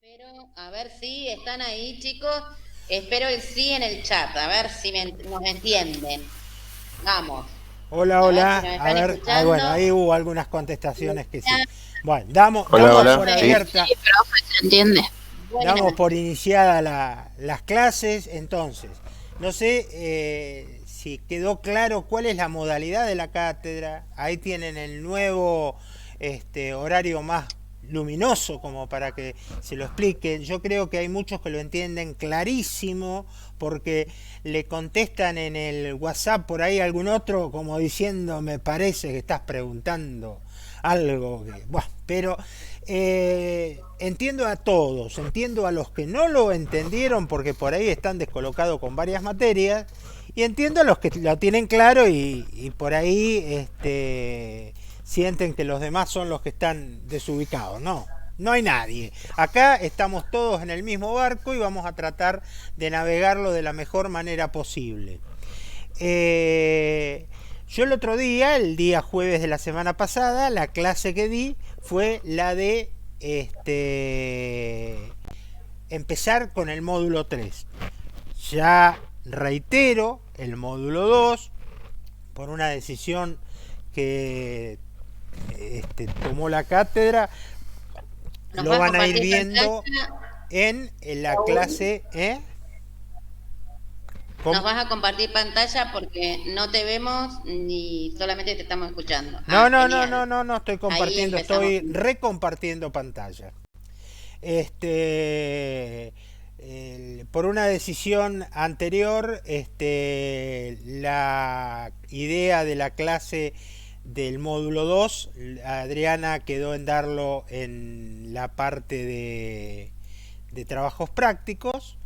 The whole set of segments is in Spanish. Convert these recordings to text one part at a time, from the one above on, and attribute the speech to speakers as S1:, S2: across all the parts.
S1: Pero a ver si están ahí, chicos. Espero el sí en el chat, a ver si nos entienden. Vamos,
S2: Hola,
S1: a ver si
S2: hola.
S1: nos
S2: A
S1: están
S2: ver, bueno,
S1: escuchando.
S2: ahí hubo algunas contestaciones que sí. Bueno, damos,
S3: Hola,
S2: damos
S3: hola,
S2: por
S3: sí.
S1: Perfecto.
S2: abierta,
S4: Sí, profe, se entiende.
S2: damos
S1: Buenas.
S2: por iniciada las clases. Entonces, no sé si quedó claro cuál es la modalidad de la cátedra. Ahí tienen el nuevo horario más luminoso como para que se lo expliquen. Yo creo que hay muchos que lo entienden clarísimo porque le contestan en el WhatsApp por ahí algún otro como diciendo me parece que estás preguntando algo que, bueno, pero entiendo a todos, entiendo a los que no lo entendieron porque por ahí están descolocados con varias materias y entiendo a los que lo tienen claro y por ahí sienten que los demás son los que están desubicados. No, no hay nadie. Acá estamos todos en el mismo barco y vamos a tratar de navegarlo de la mejor manera posible. Yo el otro día, el día jueves de la semana pasada, la clase que di fue la de empezar con el módulo 3. Ya reitero, el módulo 2, por una decisión que tomó la cátedra,
S1: ¿Nos
S2: lo
S1: vas a
S2: van a ir
S1: compartir
S2: viendo
S1: pantalla?
S2: en la clase.
S1: Nos
S2: ¿Cómo?
S1: vas a compartir pantalla porque no te vemos ni solamente te estamos escuchando.
S2: No,
S1: Ah,
S2: no, no, no,
S1: genial.
S2: no, no estoy
S1: Ahí
S2: compartiendo,
S1: empezamos.
S2: estoy recompartiendo pantalla. Por una decisión anterior, la idea de la clase del módulo 2 Adriana quedó en darlo en la parte de trabajos prácticos,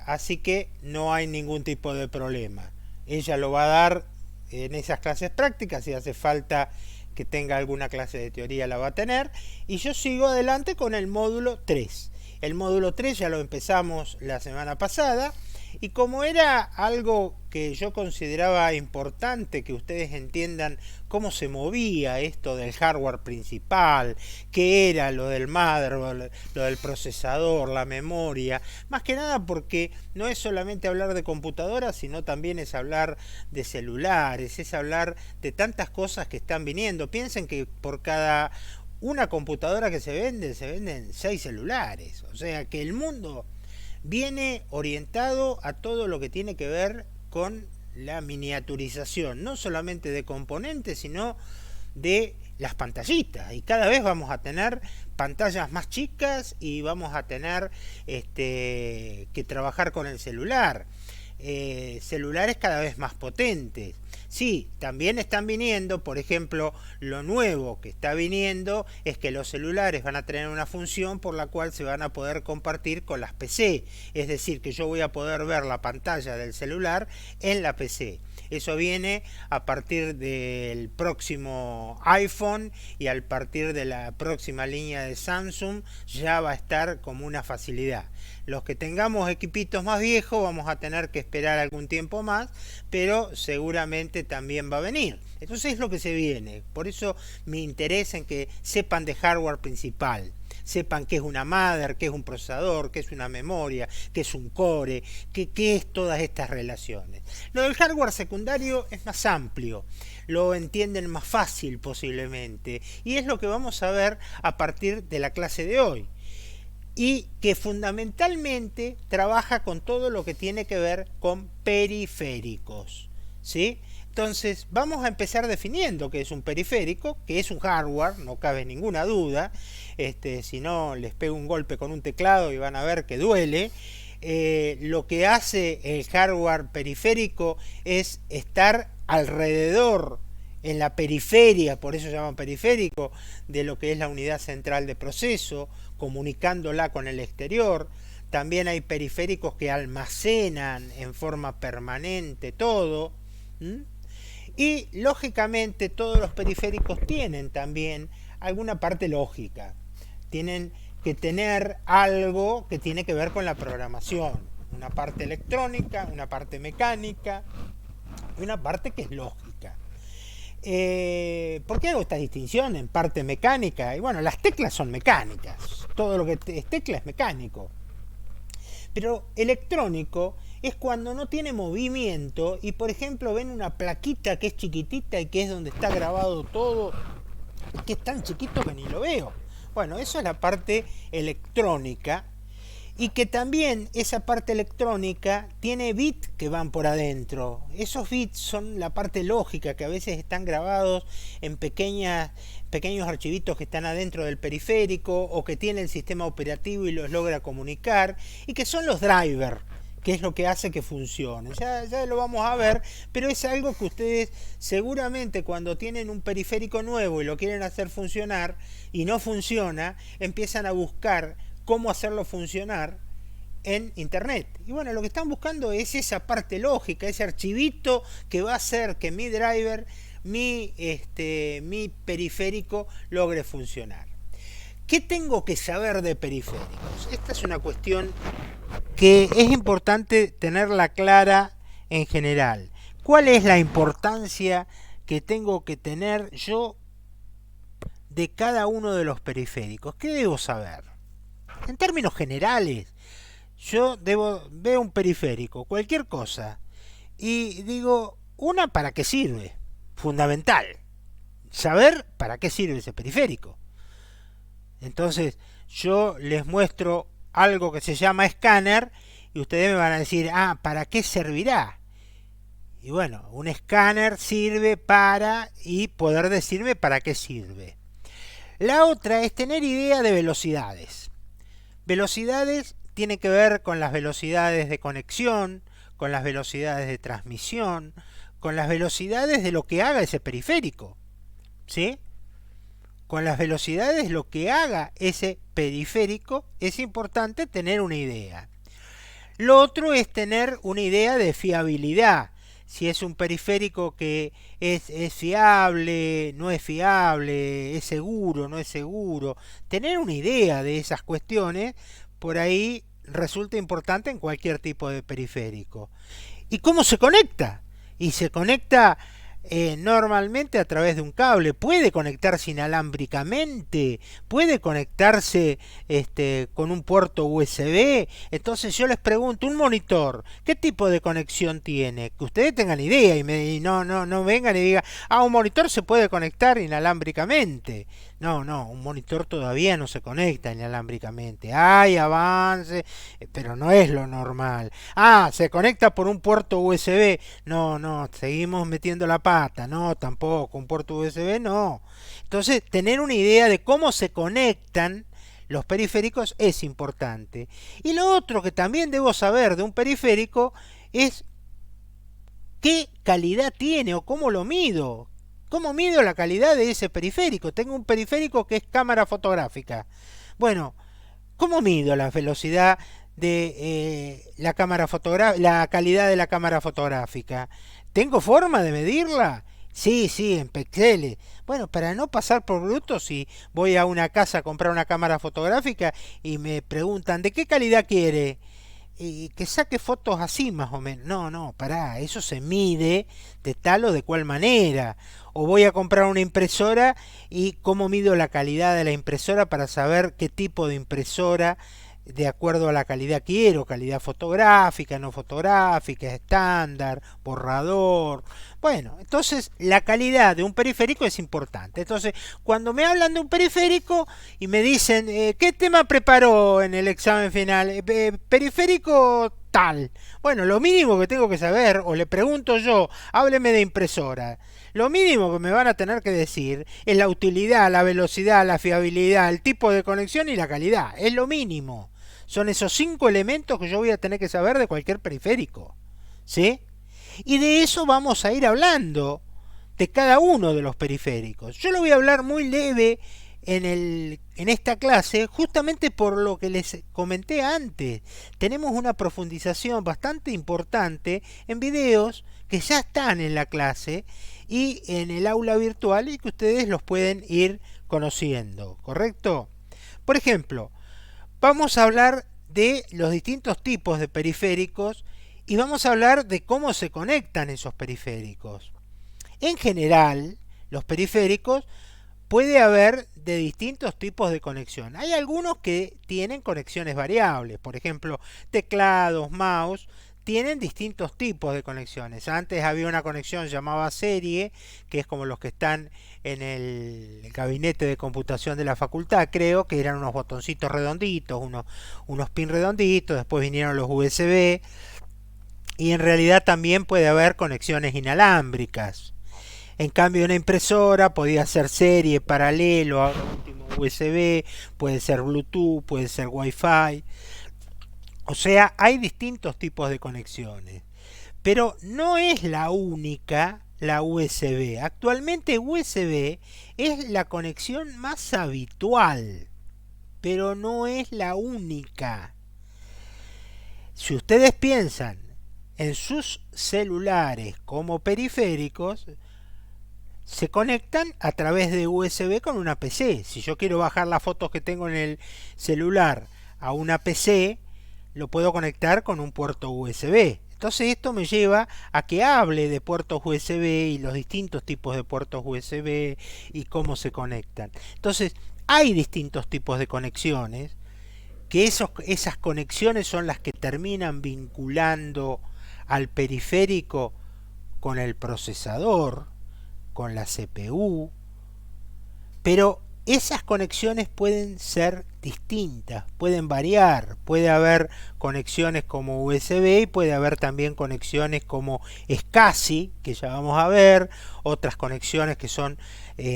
S2: así que no hay ningún tipo de problema. Ella lo va a dar en esas clases prácticas, si hace falta que tenga alguna clase de teoría la va a tener, y yo sigo adelante con el módulo 3. El módulo 3 ya lo empezamos la semana pasada y como era algo que yo consideraba importante que ustedes entiendan cómo se movía esto del hardware principal, qué era lo del motherboard, lo del procesador, la memoria, más que nada porque no es solamente hablar de computadoras, sino también es hablar de celulares, es hablar de tantas cosas que están viniendo. Piensen que por cada una computadora que se venden 6 celulares. O sea que el mundo viene orientado a todo lo que tiene que ver con la miniaturización, no solamente de componentes, sino de las pantallitas. Y cada vez vamos a tener pantallas más chicas y vamos a tener que trabajar con el celular. Celulares cada vez más potentes. Sí, también están viniendo, por ejemplo, lo nuevo que está viniendo es que los celulares van a tener una función por la cual se van a poder compartir con las PC. Es decir, que yo voy a poder ver la pantalla del celular en la PC. Eso viene a partir del próximo iPhone y a partir de la próxima línea de Samsung ya va a estar como una facilidad. Los que tengamos equipitos más viejos vamos a tener que esperar algún tiempo más, pero seguramente también va a venir. Entonces es lo que se viene. Por eso me interesa en que sepan de hardware principal. Sepan qué es una mother, qué es un procesador, qué es una memoria, qué es un core, qué es todas estas relaciones. Lo del hardware secundario es más amplio, lo entienden más fácil posiblemente, y es lo que vamos a ver a partir de la clase de hoy y que fundamentalmente trabaja con todo lo que tiene que ver con periféricos, ¿sí? Entonces vamos a empezar definiendo qué es un periférico, que es un hardware, no cabe ninguna duda. Si no les pego un golpe con un teclado y van a ver que duele. Lo que hace el hardware periférico es estar alrededor, en la periferia, por eso se llama periférico, de lo que es la unidad central de proceso, comunicándola con el exterior. También hay periféricos que almacenan en forma permanente todo. ¿Mm? Y lógicamente todos los periféricos tienen también alguna parte lógica. Tienen que tener algo que tiene que ver con la programación. Una parte electrónica, una parte mecánica y una parte que es lógica. ¿Por qué hago esta distinción en parte mecánica? Y bueno, las teclas son mecánicas, todo lo que es tecla es mecánico. Pero electrónico es cuando no tiene movimiento y por ejemplo ven una plaquita que es chiquitita y que es donde está grabado todo, que es tan chiquito que ni lo veo. Bueno, eso es la parte electrónica, y que también esa parte electrónica tiene bits que van por adentro. Esos bits son la parte lógica, que a veces están grabados en pequeños archivitos que están adentro del periférico o que tiene el sistema operativo y los logra comunicar, y que son los drivers, que es lo que hace que funcione. Ya lo vamos a ver, pero es algo que ustedes seguramente cuando tienen un periférico nuevo y lo quieren hacer funcionar y no funciona, empiezan a buscar cómo hacerlo funcionar en internet. Y bueno, lo que están buscando es esa parte lógica, ese archivito que va a hacer que mi driver, mi periférico logre funcionar. ¿Qué tengo que saber de periféricos? Esta es una cuestión que es importante tenerla clara en general. ¿Cuál es la importancia que tengo que tener yo de cada uno de los periféricos? ¿Qué debo saber? En términos generales, yo veo un periférico, cualquier cosa, y digo, ¿para qué sirve? Fundamental, saber para qué sirve ese periférico. Entonces, yo les muestro algo que se llama escáner, y ustedes me van a decir, ¿para qué servirá? Y bueno, un escáner sirve y poder decirme para qué sirve. La otra es tener idea de velocidades. Velocidades tiene que ver con las velocidades de conexión, con las velocidades de transmisión, con las velocidades de lo que haga ese periférico, ¿sí? Con las velocidades de lo que haga ese periférico es importante tener una idea. Lo otro es tener una idea de fiabilidad. Si es un periférico que es fiable, no es fiable, es seguro, no es seguro. Tener una idea de esas cuestiones, por ahí resulta importante en cualquier tipo de periférico. ¿Y cómo se conecta? Y se conecta normalmente a través de un cable. Puede conectarse inalámbricamente, puede conectarse con un puerto USB. Entonces yo les pregunto, un monitor, ¿qué tipo de conexión tiene? Que ustedes tengan idea y no vengan y digan, un monitor se puede conectar inalámbricamente. No, un monitor todavía no se conecta inalámbricamente. Hay avance, pero no es lo normal. Se conecta por un puerto USB. No, seguimos metiendo la pata. No, tampoco, un puerto USB no. Entonces, tener una idea de cómo se conectan los periféricos es importante. Y lo otro que también debo saber de un periférico es qué calidad tiene o cómo lo mido. ¿Cómo mido la calidad de ese periférico? Tengo un periférico que es cámara fotográfica. Bueno, ¿cómo mido la velocidad de la calidad de la cámara fotográfica? ¿Tengo forma de medirla? Sí, en píxeles. Bueno, para no pasar por bruto, si voy a una casa a comprar una cámara fotográfica y me preguntan, ¿de qué calidad quiere? Y que saque fotos así más o menos. No, pará, eso se mide de tal o de cual manera. O voy a comprar una impresora y cómo mido la calidad de la impresora para saber qué tipo de impresora de acuerdo a la calidad quiero, calidad fotográfica, no fotográfica, estándar, borrador. Bueno, entonces la calidad de un periférico es importante. Entonces, cuando me hablan de un periférico y me dicen, ¿qué tema preparó en el examen final? Periférico tal. Bueno, lo mínimo que tengo que saber, o le pregunto yo, hábleme de impresora. Lo mínimo que me van a tener que decir es la utilidad, la velocidad, la fiabilidad, el tipo de conexión y la calidad. Es lo mínimo. Son esos 5 elementos que yo voy a tener que saber de cualquier periférico. ¿Sí? Y de eso vamos a ir hablando, de cada uno de los periféricos. Yo lo voy a hablar muy leve en esta clase, justamente por lo que les comenté antes. Tenemos una profundización bastante importante en videos que ya están en la clase y en el aula virtual y que ustedes los pueden ir conociendo, ¿correcto? Por ejemplo, vamos a hablar de los distintos tipos de periféricos y vamos a hablar de cómo se conectan esos periféricos. En general, los periféricos, puede haber de distintos tipos de conexión. Hay algunos que tienen conexiones variables, por ejemplo, teclados, mouse, tienen distintos tipos de conexiones. Antes había una conexión llamada serie, que es como los que están en el gabinete de computación de la facultad, creo, que eran unos botoncitos redonditos, unos pin redonditos, después vinieron los USB, y en realidad también puede haber conexiones inalámbricas. En cambio, una impresora podía ser serie, paralelo, ahora último USB, puede ser Bluetooth, puede ser Wi-Fi. O sea, hay distintos tipos de conexiones. Pero no es la única la USB. Actualmente USB es la conexión más habitual, pero no es la única. Si ustedes piensan en sus celulares como periféricos, se conectan a través de USB con una PC. Si yo quiero bajar las fotos que tengo en el celular a una PC, lo puedo conectar con un puerto USB. Entonces esto me lleva a que hable de puertos USB y los distintos tipos de puertos USB y cómo se conectan. Entonces hay distintos tipos de conexiones, que esas conexiones son las que terminan vinculando al periférico con el procesador, con la CPU, pero esas conexiones pueden ser distintas, pueden variar, puede haber conexiones como USB y puede haber también conexiones como SCSI, que ya vamos a ver, otras conexiones que son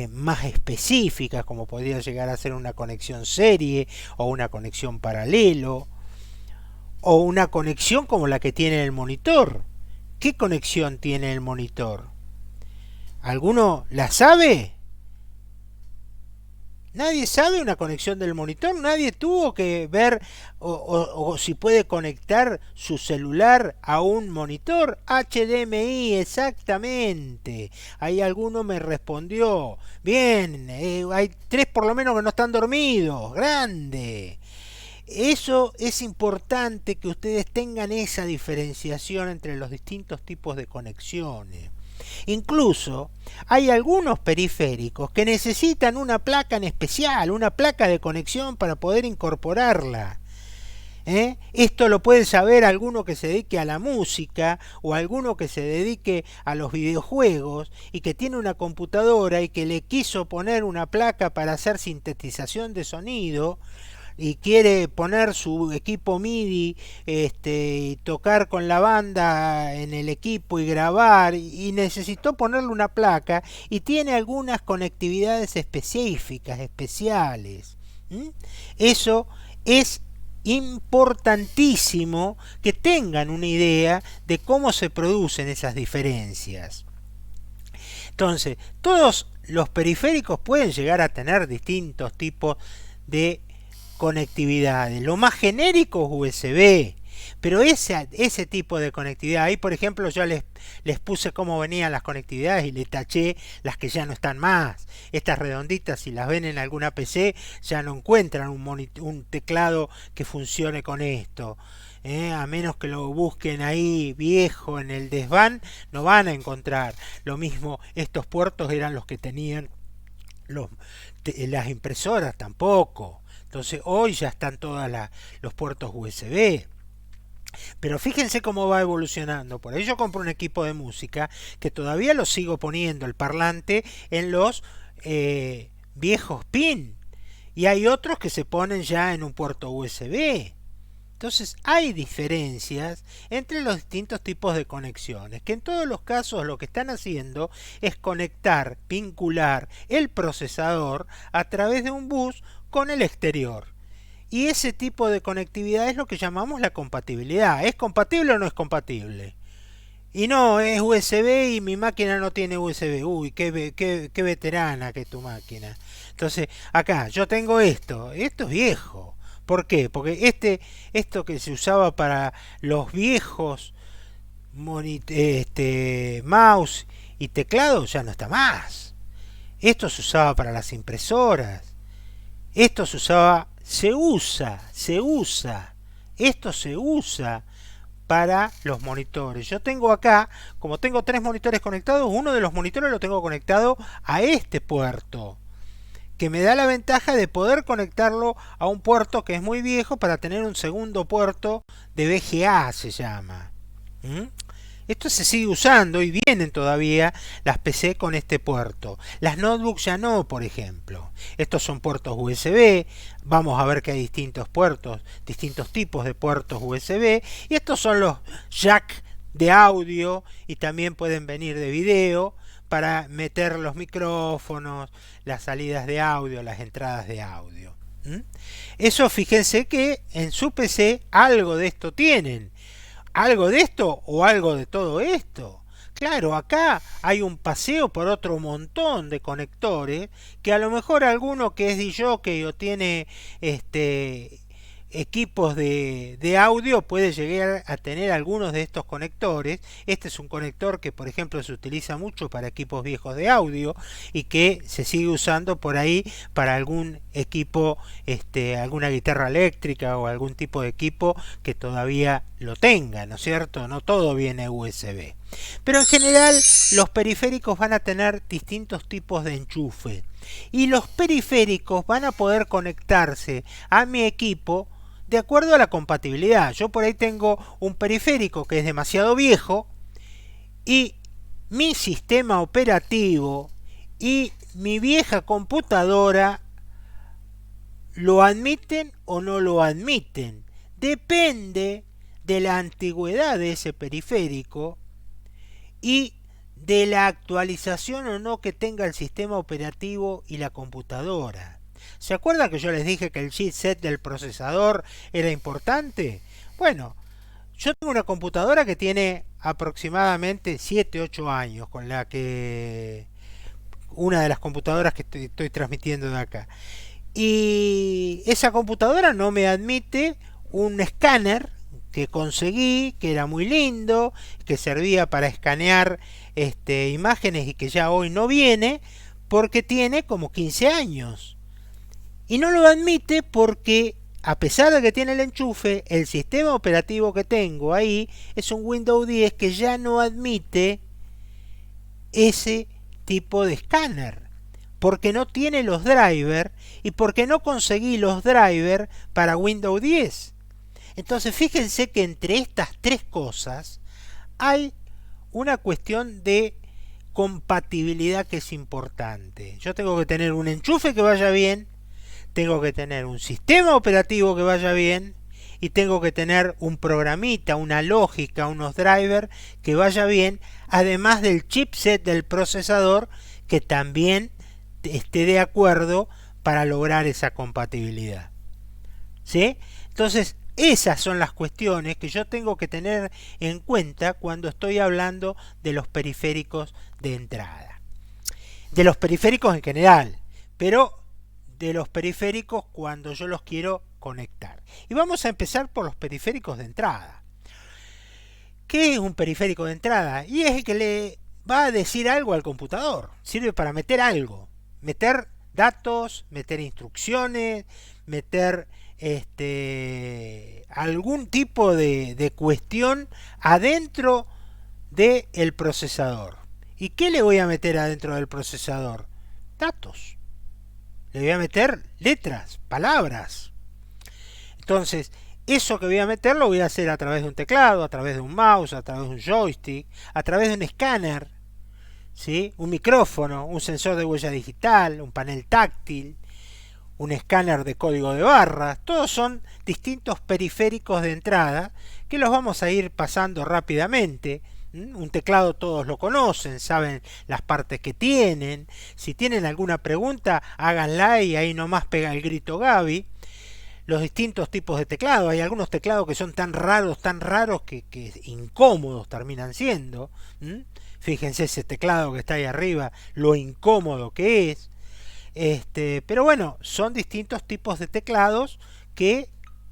S2: más específicas, como podría llegar a ser una conexión serie o una conexión paralelo, o una conexión como la que tiene el monitor. ¿Qué conexión tiene el monitor? ¿Alguno la sabe? Nadie sabe una conexión del monitor, nadie tuvo que ver o si puede conectar su celular a un monitor. HDMI, exactamente. Ahí alguno me respondió. Bien, hay 3 por lo menos que no están dormidos. Grande. Eso es importante, que ustedes tengan esa diferenciación entre los distintos tipos de conexiones. Incluso hay algunos periféricos que necesitan una placa en especial, una placa de conexión para poder incorporarla. Esto lo puede saber alguno que se dedique a la música o alguno que se dedique a los videojuegos y que tiene una computadora y que le quiso poner una placa para hacer sintetización de sonido y quiere poner su equipo MIDI y tocar con la banda en el equipo y grabar, y necesitó ponerle una placa y tiene algunas conectividades específicas, especiales. Eso es importantísimo, que tengan una idea de cómo se producen esas diferencias. Entonces, todos los periféricos pueden llegar a tener distintos tipos de conectividades. Lo más genérico es USB, pero ese tipo de conectividad, ahí por ejemplo yo les puse cómo venían las conectividades y les taché las que ya no están más. Estas redonditas, si las ven en alguna PC, ya no encuentran un teclado que funcione con esto. A menos que lo busquen ahí viejo en el desván, no van a encontrar. Lo mismo, estos puertos eran los que tenían las impresoras, tampoco. Entonces hoy ya están todos los puertos USB. Pero fíjense cómo va evolucionando. Por ahí yo compro un equipo de música que todavía lo sigo poniendo el parlante en los viejos pin. Y hay otros que se ponen ya en un puerto USB. Entonces hay diferencias entre los distintos tipos de conexiones, que en todos los casos lo que están haciendo es conectar, vincular el procesador a través de un bus con el exterior. Y ese tipo de conectividad es lo que llamamos la compatibilidad. ¿Es compatible o no es compatible? Y no, es USB y mi máquina no tiene USB. Uy, qué veterana que es tu máquina. Entonces, acá yo tengo esto es viejo. ¿Por qué? Porque esto que se usaba para los viejos mouse y teclado ya no está más. Esto se usaba para las impresoras. Esto esto se usa para los monitores. Yo tengo acá, como tengo 3 monitores conectados, uno de los monitores lo tengo conectado a este puerto, que me da la ventaja de poder conectarlo a un puerto que es muy viejo para tener un segundo puerto de VGA, se llama. Esto se sigue usando y vienen todavía las PC con este puerto. Las notebooks ya no, por ejemplo. Estos son puertos USB. Vamos a ver que hay distintos puertos, distintos tipos de puertos USB. Y estos son los jack de audio y también pueden venir de video para meter los micrófonos, las salidas de audio, las entradas de audio. Eso, fíjense que en su PC algo de esto tienen. ¿Algo de esto o algo de todo esto? Claro, acá hay un paseo por otro montón de conectores que a lo mejor alguno que es DJ o tiene equipos de audio puede llegar a tener algunos de estos conectores. Este es un conector que, por ejemplo, se utiliza mucho para equipos viejos de audio y que se sigue usando por ahí para algún equipo, alguna guitarra eléctrica o algún tipo de equipo que todavía lo tenga, ¿no es cierto? No todo viene USB. Pero en general los periféricos van a tener distintos tipos de enchufe y los periféricos van a poder conectarse a mi equipo de acuerdo a la compatibilidad. Yo por ahí tengo un periférico que es demasiado viejo y mi sistema operativo y mi vieja computadora lo admiten o no lo admiten. Depende de la antigüedad de ese periférico y de la actualización o no que tenga el sistema operativo y la computadora. ¿Se acuerdan que yo les dije que el chipset del procesador era importante? Bueno, yo tengo una computadora que tiene aproximadamente 7-8 años, con la que una de las computadoras que estoy transmitiendo de acá. Y esa computadora no me admite un escáner que conseguí, que era muy lindo, que servía para escanear imágenes y que ya hoy no viene, porque tiene como 15 años. Y no lo admite porque, a pesar de que tiene el enchufe, el sistema operativo que tengo ahí es un Windows 10 que ya no admite ese tipo de escáner, porque no tiene los drivers y porque no conseguí los drivers para Windows 10. Entonces fíjense que entre estas 3 cosas hay una cuestión de compatibilidad que es importante. Yo tengo que tener un enchufe que vaya bien, tengo que tener un sistema operativo que vaya bien y tengo que tener un programita, una lógica, unos drivers que vaya bien, además del chipset del procesador que también esté de acuerdo para lograr esa compatibilidad. ¿Sí? Entonces, esas son las cuestiones que yo tengo que tener en cuenta cuando estoy hablando de los periféricos de entrada. De los periféricos en general, pero de los periféricos cuando yo los quiero conectar. Y vamos a empezar por los periféricos de entrada. ¿Qué es un periférico de entrada? Y es el que le va a decir algo al computador. Sirve para meter algo. Meter datos, meter instrucciones, meter algún tipo de cuestión adentro del procesador. ¿Y qué le voy a meter adentro del procesador? Datos. Le voy a meter letras, palabras. Entonces, eso que voy a meter lo voy a hacer a través de un teclado, a través de un mouse, a través de un joystick, a través de un escáner, ¿sí? Un micrófono, un sensor de huella digital, un panel táctil, un escáner de código de barras. Todos son distintos periféricos de entrada que los vamos a ir pasando rápidamente. Un teclado todos lo conocen, saben las partes que tienen. Si tienen alguna pregunta, háganla y ahí nomás pega el grito Gaby. Los distintos tipos de teclado, hay algunos teclados que son tan raros que incómodos terminan siendo. Fíjense ese teclado que está ahí arriba, lo incómodo que es. Pero bueno, son distintos tipos de teclados que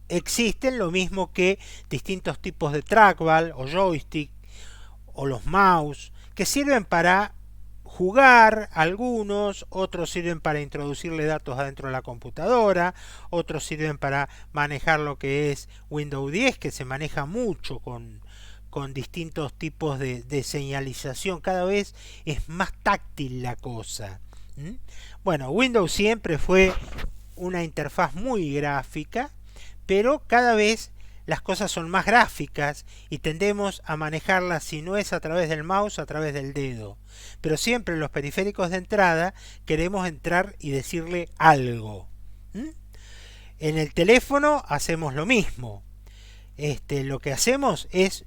S2: existen, lo mismo que distintos tipos de trackball o joystick o los mouse que sirven para jugar algunos, otros sirven para introducirle datos adentro de la computadora, otros sirven para manejar lo que es Windows 10, que se maneja mucho con distintos tipos de señalización. Cada vez es más táctil la cosa. Bueno, Windows siempre fue una interfaz muy gráfica, pero cada vez las cosas son más gráficas y tendemos a manejarlas, si no es a través del mouse, a través del dedo. Pero siempre en los periféricos de entrada queremos entrar y decirle algo. En el teléfono hacemos lo mismo. Lo que hacemos es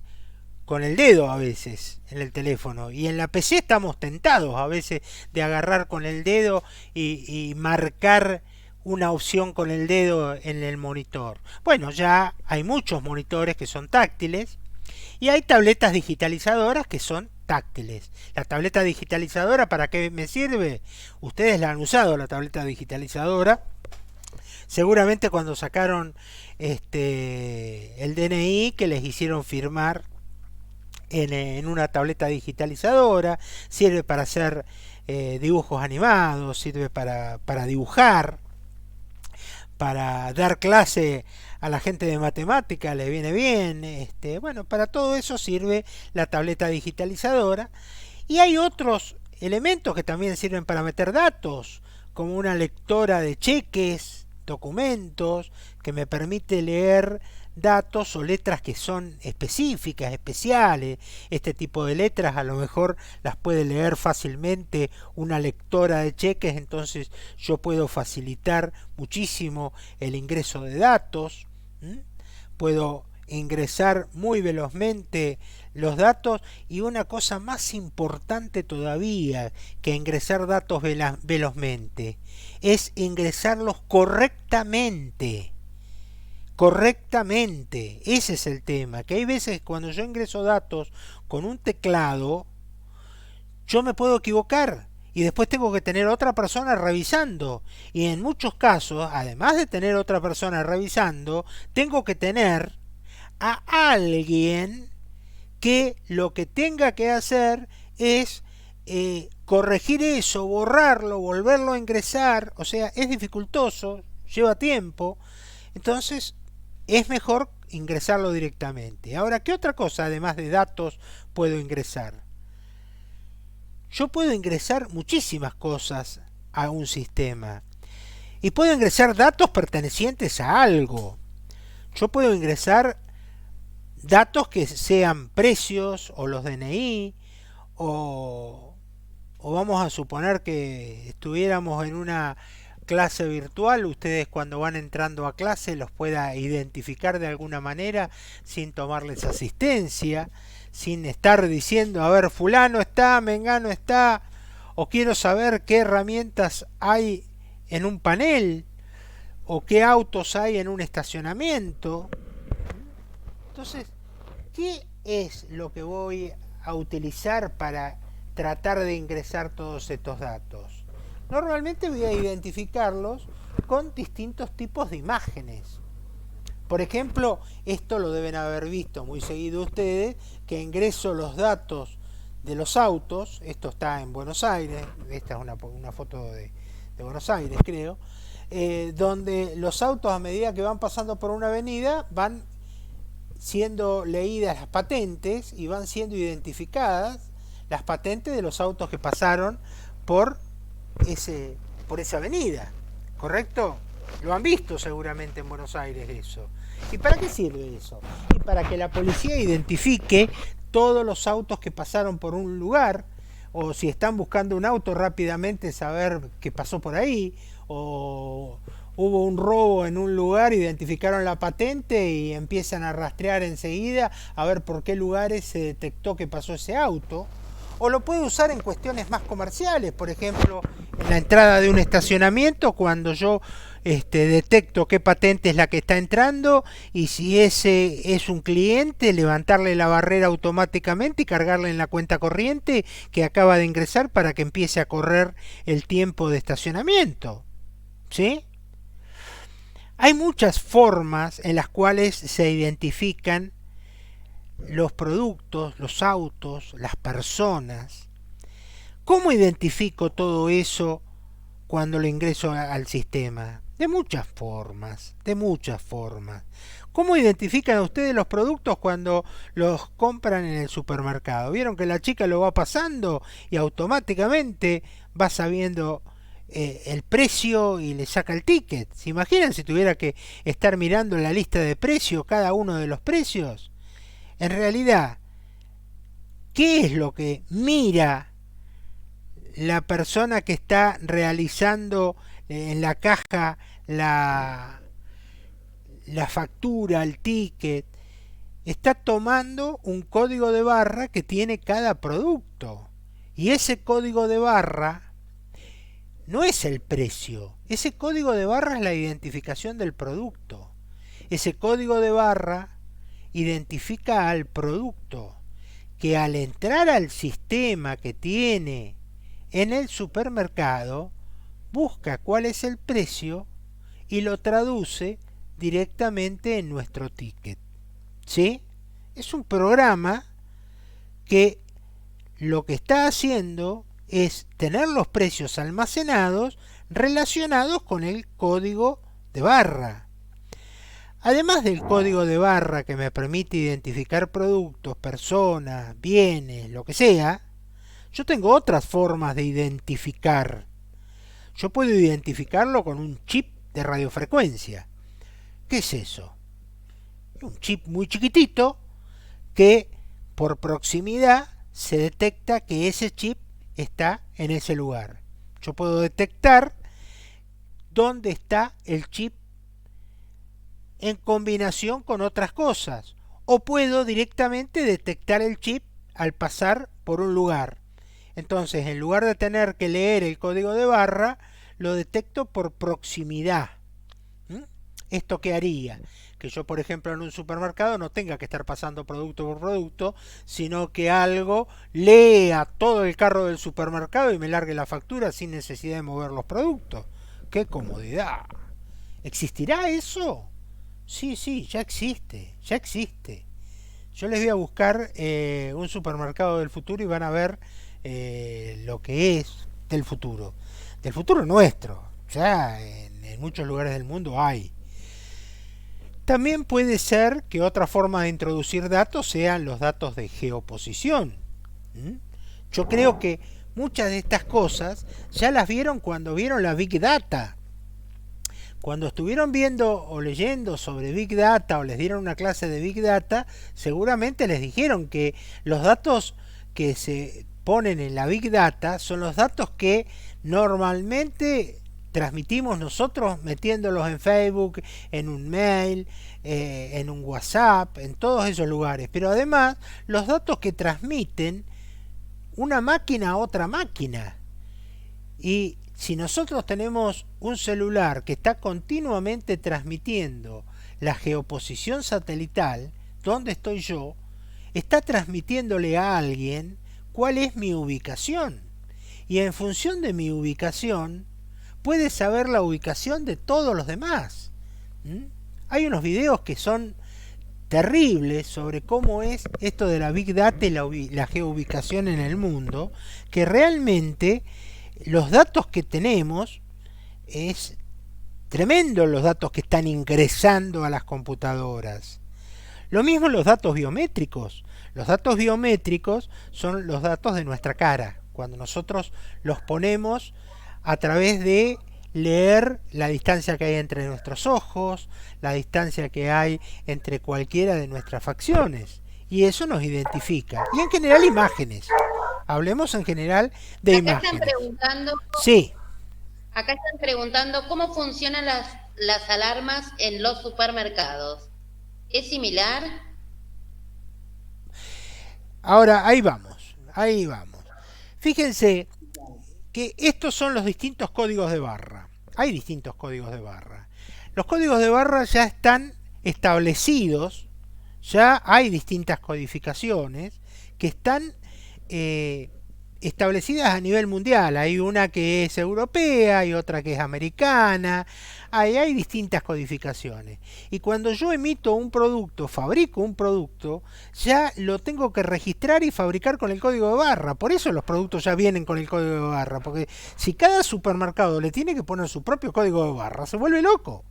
S2: con el dedo a veces en el teléfono, y en la PC estamos tentados a veces de agarrar con el dedo y marcar una opción con el dedo en el monitor. Bueno, ya hay muchos monitores que son táctiles y hay tabletas digitalizadoras que son táctiles. La tableta digitalizadora, ¿para qué me sirve? Ustedes la han usado, la tableta digitalizadora. Seguramente cuando sacaron el DNI, que les hicieron firmar en una tableta digitalizadora, sirve para hacer dibujos animados, sirve para dibujar, para dar clase a la gente de matemática, le viene bien. Bueno, para todo eso sirve la tableta digitalizadora. Y hay otros elementos que también sirven para meter datos, como una lectora de cheques, documentos, que me permite leer datos o letras que son específicas, especiales. Este tipo de letras a lo mejor las puede leer fácilmente una lectora de cheques, entonces yo puedo facilitar muchísimo el ingreso de datos. Puedo ingresar muy velozmente los datos, y una cosa más importante todavía que ingresar datos velozmente es ingresarlos correctamente. Ese es el tema, que hay veces cuando yo ingreso datos con un teclado, yo me puedo equivocar y después tengo que tener otra persona revisando, y en muchos casos, además de tener otra persona revisando, tengo que tener a alguien que lo que tenga que hacer es corregir eso, borrarlo, volverlo a ingresar. O sea, es dificultoso, lleva tiempo, entonces es mejor ingresarlo directamente. Ahora, ¿qué otra cosa además de datos puedo ingresar? Yo puedo ingresar muchísimas cosas a un sistema, y puedo ingresar datos pertenecientes a algo. Yo puedo ingresar datos que sean precios o los DNI, o vamos a suponer que estuviéramos en una clase virtual. Ustedes cuando van entrando a clase los pueda identificar de alguna manera sin tomarles asistencia, sin estar diciendo, a ver, fulano está, mengano está, o quiero saber qué herramientas hay en un panel, o qué autos hay en un estacionamiento. Entonces, ¿qué es lo que voy a utilizar para tratar de ingresar todos estos datos? Normalmente voy a identificarlos con distintos tipos de imágenes. Por ejemplo, esto lo deben haber visto muy seguido ustedes, que ingreso los datos de los autos. Esto está en Buenos Aires, esta es una foto de Buenos Aires, creo, donde los autos, a medida que van pasando por una avenida, van siendo leídas las patentes y van siendo identificadas las patentes de los autos que pasaron por esa avenida, ¿correcto? Lo han visto seguramente en Buenos Aires eso. ¿Y para qué sirve eso? Y para que la policía identifique todos los autos que pasaron por un lugar, o si están buscando un auto, rápidamente saber qué pasó por ahí, o hubo un robo en un lugar, identificaron la patente y empiezan a rastrear enseguida a ver por qué lugares se detectó que pasó ese auto. O lo puede usar en cuestiones más comerciales, por ejemplo, en la entrada de un estacionamiento, cuando yo detecto qué patente es la que está entrando, y si ese es un cliente, levantarle la barrera automáticamente y cargarle en la cuenta corriente que acaba de ingresar para que empiece a correr el tiempo de estacionamiento. ¿Sí? Hay muchas formas en las cuales se identifican los productos, los autos, las personas, ¿Cómo identifico todo eso cuando lo ingreso al sistema? De muchas formas, de muchas formas. ¿Cómo identifican ustedes los productos cuando los compran en el supermercado? Vieron que la chica lo va pasando y automáticamente va sabiendo el precio y le saca el ticket. ¿Se imaginan si tuviera que estar mirando en la lista de precios cada uno de los precios? En realidad, ¿qué es lo que mira la persona que está realizando en la caja la factura, el ticket? Está tomando un código de barra que tiene cada producto. Y ese código de barra no es el precio. Ese código de barra es la identificación del producto. Ese código de barra identifica al producto, que al entrar al sistema que tiene en el supermercado, busca cuál es el precio y lo traduce directamente en nuestro ticket. ¿Sí? Es un programa que lo que está haciendo es tener los precios almacenados relacionados con el código de barra. Además del código de barra que me permite identificar productos, personas, bienes, lo que sea, yo tengo otras formas de identificar. Yo puedo identificarlo con un chip de radiofrecuencia. ¿Qué es eso? Un chip muy chiquitito que por proximidad se detecta que ese chip está en ese lugar. Yo puedo detectar dónde está el chip en combinación con otras cosas, o puedo directamente detectar el chip al pasar por un lugar. Entonces, en lugar de tener que leer el código de barra, lo detecto por proximidad. ¿Esto qué haría? Que yo, por ejemplo, en un supermercado no tenga que estar pasando producto por producto, sino que algo lea todo el carro del supermercado y me largue la factura sin necesidad de mover los productos. ¡Qué comodidad! ¿Existirá eso? Sí, sí, ya existe, ya existe. Yo les voy a buscar un supermercado del futuro y van a ver lo que es del futuro nuestro. Ya en muchos lugares del mundo hay. También puede ser que otra forma de introducir datos sean los datos de geoposición. Yo creo que muchas de estas cosas ya las vieron cuando vieron la Big Data. Cuando estuvieron viendo o leyendo sobre Big Data o les dieron una clase de Big Data, seguramente les dijeron que los datos que se ponen en la Big Data son los datos que normalmente transmitimos nosotros metiéndolos en Facebook, en un mail, en un WhatsApp, en todos esos lugares. Pero además, los datos que transmiten una máquina a otra máquina. Y si nosotros tenemos un celular que está continuamente transmitiendo la geoposición satelital, ¿dónde estoy yo? Está transmitiéndole a alguien cuál es mi ubicación. Y en función de mi ubicación, puede saber la ubicación de todos los demás. Hay unos videos que son terribles sobre cómo es esto de la Big Data y la geoubicación en el mundo, que realmente los datos que tenemos es tremendo, los datos que están ingresando a las computadoras. Lo mismo los datos biométricos. Los datos biométricos son los datos de nuestra cara. Cuando nosotros los ponemos a través de leer la distancia que hay entre nuestros ojos, la distancia que hay entre cualquiera de nuestras facciones. Y eso nos identifica. Y en general imágenes. Hablemos en general de imágenes. Sí.
S1: Acá están preguntando cómo funcionan las alarmas en los supermercados. ¿Es similar?
S2: Ahora, ahí vamos. Fíjense que estos son los distintos códigos de barra. Hay distintos códigos de barra. Los códigos de barra ya están establecidos, ya hay distintas codificaciones que están establecidas a nivel mundial. Hay una que es europea y otra que es americana. Hay distintas codificaciones. Y cuando yo emito un producto, fabrico un producto, ya lo tengo que registrar y fabricar con el código de barra. Por eso los productos ya vienen con el código de barra. Porque si cada supermercado le tiene que poner su propio código de barra, se vuelve loco.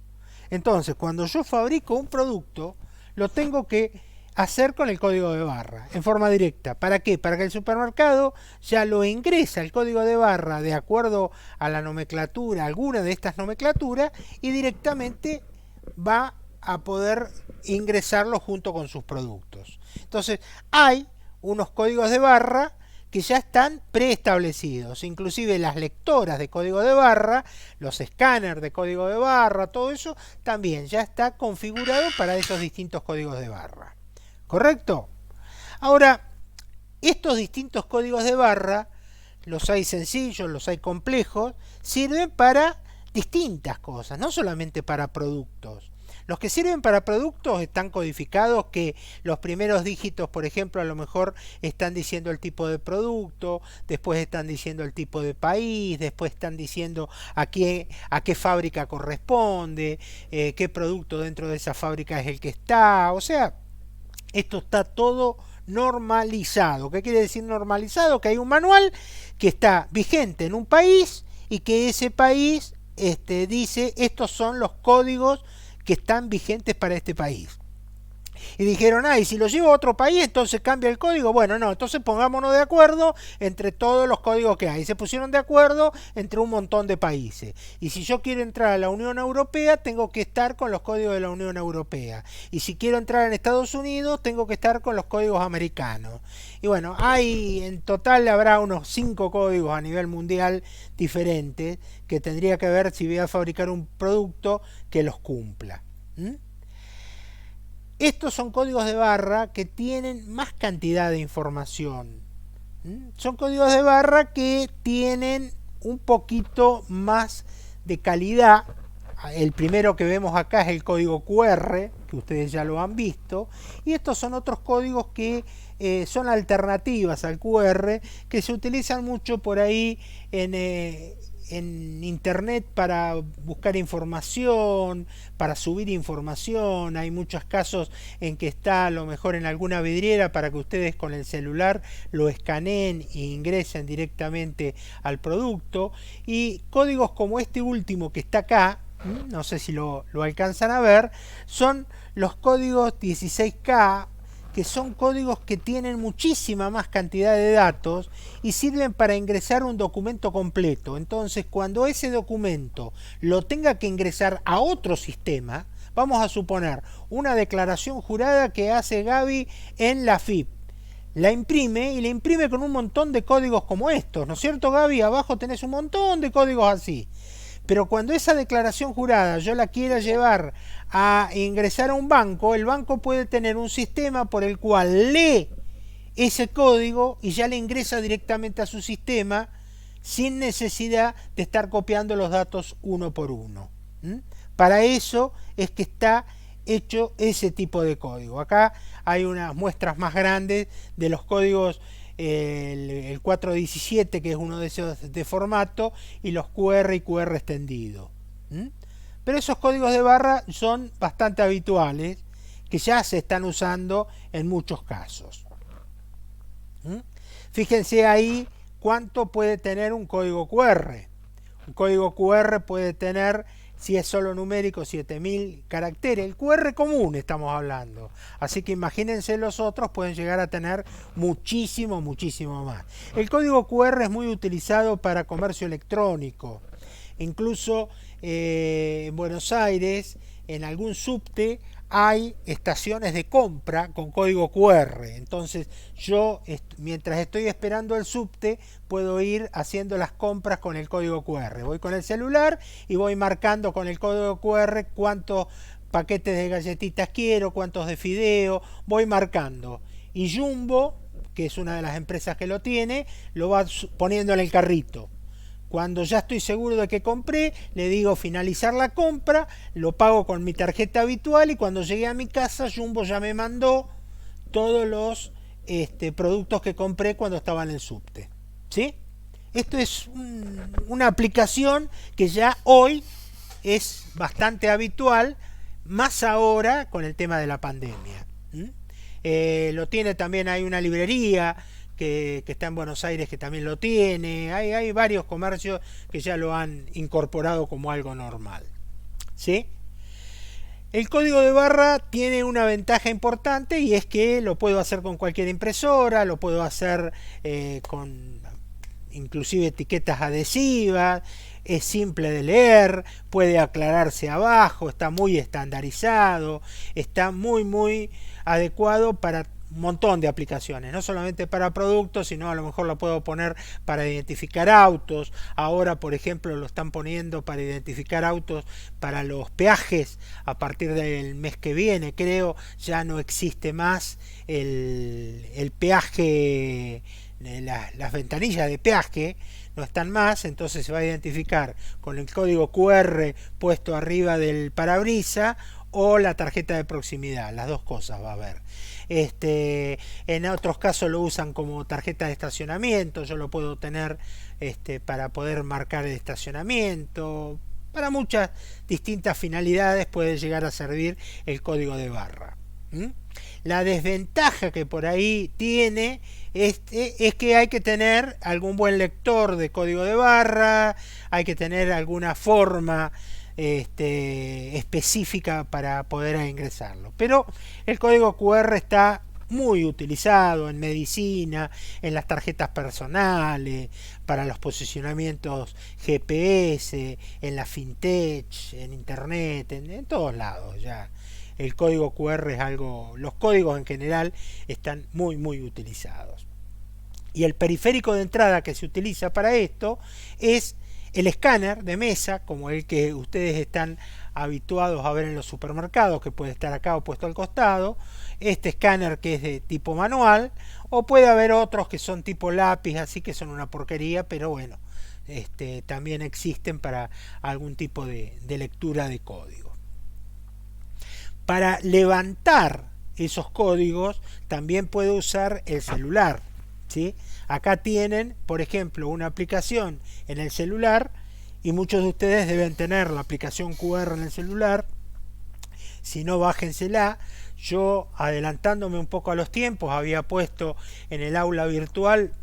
S2: Entonces, cuando yo fabrico un producto, lo tengo que hacer con el código de barra, en forma directa. ¿Para qué? Para que el supermercado ya lo ingresa el código de barra de acuerdo a la nomenclatura, alguna de estas nomenclaturas, y directamente va a poder ingresarlo junto con sus productos. Entonces, hay unos códigos de barra que ya están preestablecidos, inclusive las lectoras de código de barra, los escáneres de código de barra, todo eso también ya está configurado para esos distintos códigos de barra. ¿Correcto? Ahora, estos distintos códigos de barra, los hay sencillos, los hay complejos, sirven para distintas cosas, no solamente para productos. Los que sirven para productos están codificados que los primeros dígitos, por ejemplo, a lo mejor están diciendo el tipo de producto, después están diciendo el tipo de país, después están diciendo a qué fábrica corresponde, qué producto dentro de esa fábrica es el que está, o sea, esto está todo normalizado. ¿Qué quiere decir normalizado? Que hay un manual que está vigente en un país y que ese país dice estos son los códigos que están vigentes para este país. Y dijeron, y si lo llevo a otro país, entonces cambia el código. Bueno, no, entonces pongámonos de acuerdo entre todos los códigos que hay. Se pusieron de acuerdo entre un montón de países. Y si yo quiero entrar a la Unión Europea, tengo que estar con los códigos de la Unión Europea. Y si quiero entrar en Estados Unidos, tengo que estar con los códigos americanos. Y bueno, en total habrá unos 5 códigos a nivel mundial diferentes que tendría que ver si voy a fabricar un producto que los cumpla. Estos son códigos de barra que tienen más cantidad de información. Son códigos de barra que tienen un poquito más de calidad. El primero que vemos acá es el código QR, que ustedes ya lo han visto. Y estos son otros códigos que son alternativas al QR, que se utilizan mucho por ahí en internet para buscar información, para subir información. Hay muchos casos en que está a lo mejor en alguna vidriera para que ustedes con el celular lo escaneen e ingresen directamente al producto. Y códigos como este último que está acá, no sé si lo alcanzan a ver, son los códigos 16K, que son códigos que tienen muchísima más cantidad de datos y sirven para ingresar un documento completo. Entonces, cuando ese documento lo tenga que ingresar a otro sistema, vamos a suponer una declaración jurada que hace Gaby en la FIP. La imprime y la imprime con un montón de códigos como estos, ¿no es cierto, Gaby? Abajo tenés un montón de códigos así. Pero cuando esa declaración jurada yo la quiera llevar a ingresar a un banco, el banco puede tener un sistema por el cual lee ese código y ya le ingresa directamente a su sistema sin necesidad de estar copiando los datos uno por uno. Para eso es que está hecho ese tipo de código. Acá hay unas muestras más grandes de los códigos, el 417, que es uno de esos de formato, y los QR y QR extendido. Pero esos códigos de barra son bastante habituales, que ya se están usando en muchos casos. Fíjense ahí cuánto puede tener un código QR. Un código QR puede tener, si es solo numérico, 7000 caracteres. El QR común estamos hablando. Así que imagínense los otros, pueden llegar a tener muchísimo más. El código QR es muy utilizado para comercio electrónico. Incluso en Buenos Aires, en algún subte, hay estaciones de compra con código QR. Entonces yo, mientras estoy esperando el subte, puedo ir haciendo las compras con el código QR. Voy con el celular y voy marcando con el código QR cuántos paquetes de galletitas quiero, cuántos de fideo, voy marcando. Y Jumbo, que es una de las empresas que lo tiene, lo va poniendo en el carrito. Cuando ya estoy seguro de que compré, le digo finalizar la compra, lo pago con mi tarjeta habitual y cuando llegué a mi casa, Jumbo ya me mandó todos los productos que compré cuando estaba en el subte. ¿Sí? Esto es una aplicación que ya hoy es bastante habitual, más ahora con el tema de la pandemia. Lo tiene también, hay una librería que está en Buenos Aires que también lo tiene, hay varios comercios que ya lo han incorporado como algo normal. ¿Sí? El código de barra tiene una ventaja importante y es que lo puedo hacer con cualquier impresora, lo puedo hacer con inclusive etiquetas adhesivas, es simple de leer, puede aclararse abajo, está muy estandarizado, está muy adecuado para un montón de aplicaciones, no solamente para productos, sino a lo mejor lo puedo poner para identificar autos. Ahora, por ejemplo, lo están poniendo para identificar autos para los peajes. A partir del mes que viene, creo, ya no existe más el peaje, las ventanillas de peaje no están más, entonces se va a identificar con el código QR puesto arriba del parabrisa o la tarjeta de proximidad, las dos cosas va a haber. En otros casos lo usan como tarjeta de estacionamiento, yo lo puedo tener para poder marcar el estacionamiento, para muchas distintas finalidades puede llegar a servir el código de barra. La desventaja que por ahí tiene es que hay que tener algún buen lector de código de barra, hay que tener alguna forma específica para poder ingresarlo. Pero el código QR está muy utilizado en medicina, en las tarjetas personales, para los posicionamientos GPS, en la fintech, en internet, en todos lados ya. El código QR es algo, los códigos en general están muy utilizados. Y el periférico de entrada que se utiliza para esto es el escáner de mesa, como el que ustedes están habituados a ver en los supermercados, que puede estar acá o puesto al costado. Este escáner que es de tipo manual, o puede haber otros que son tipo lápiz, así que son una porquería, pero bueno, también existen para algún tipo de lectura de código. Para levantar esos códigos también puede usar el celular. ¿Sí? Acá tienen, por ejemplo, una aplicación en el celular y muchos de ustedes deben tener la aplicación QR en el celular. Si no, bájensela. Yo, adelantándome un poco a los tiempos, había puesto en el aula virtual,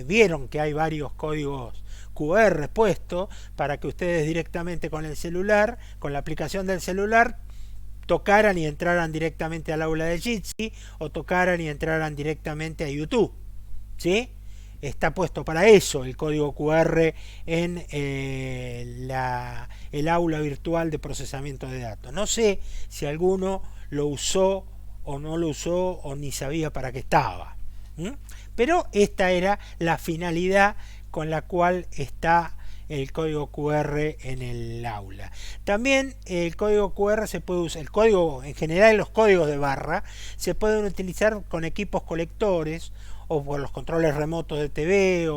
S2: vieron que hay varios códigos QR puestos para que ustedes directamente con el celular, con la aplicación del celular, tocaran y entraran directamente al aula de Jitsi o tocaran y entraran directamente a YouTube. ¿Sí? Está puesto para eso el código QR en el aula virtual de procesamiento de datos. No sé si alguno lo usó o no lo usó o ni sabía para qué estaba. Pero esta era la finalidad con la cual está el código QR en el aula. También el código QR se puede usar, el código en general, los códigos de barra se pueden utilizar con equipos colectores o por los controles remotos de TV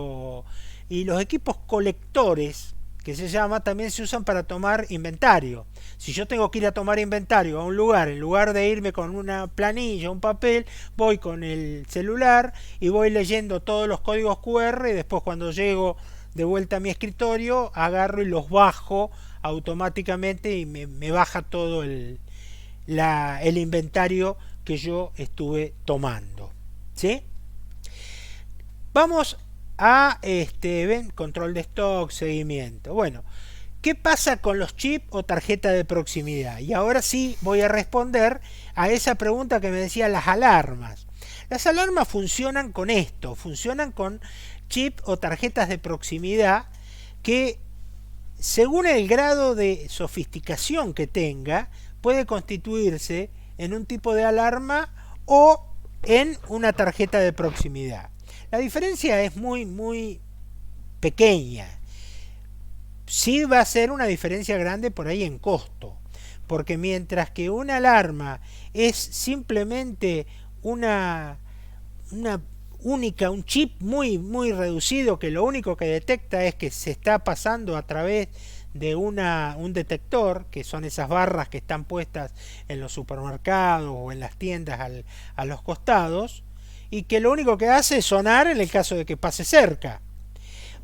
S2: y los equipos colectores, que se llama, también se usan para tomar inventario. Si yo tengo que ir a tomar inventario a un lugar, en lugar de irme con una planilla, un papel, voy con el celular y voy leyendo todos los códigos QR y después cuando llego de vuelta a mi escritorio, agarro y los bajo automáticamente y me baja todo el inventario que yo estuve tomando. ¿Sí? Vamos a ven, control de stock, seguimiento. Bueno, ¿qué pasa con los chips o tarjeta de proximidad? Y ahora sí voy a responder a esa pregunta que me decía las alarmas. Las alarmas funcionan con esto, funcionan con chip o tarjetas de proximidad que, según el grado de sofisticación que tenga, puede constituirse en un tipo de alarma o en una tarjeta de proximidad. La diferencia es muy pequeña. Sí va a ser una diferencia grande por ahí en costo, porque mientras que una alarma es simplemente una única, un chip muy reducido que lo único que detecta es que se está pasando a través de un detector, que son esas barras que están puestas en los supermercados o en las tiendas a los costados, y que lo único que hace es sonar en el caso de que pase cerca.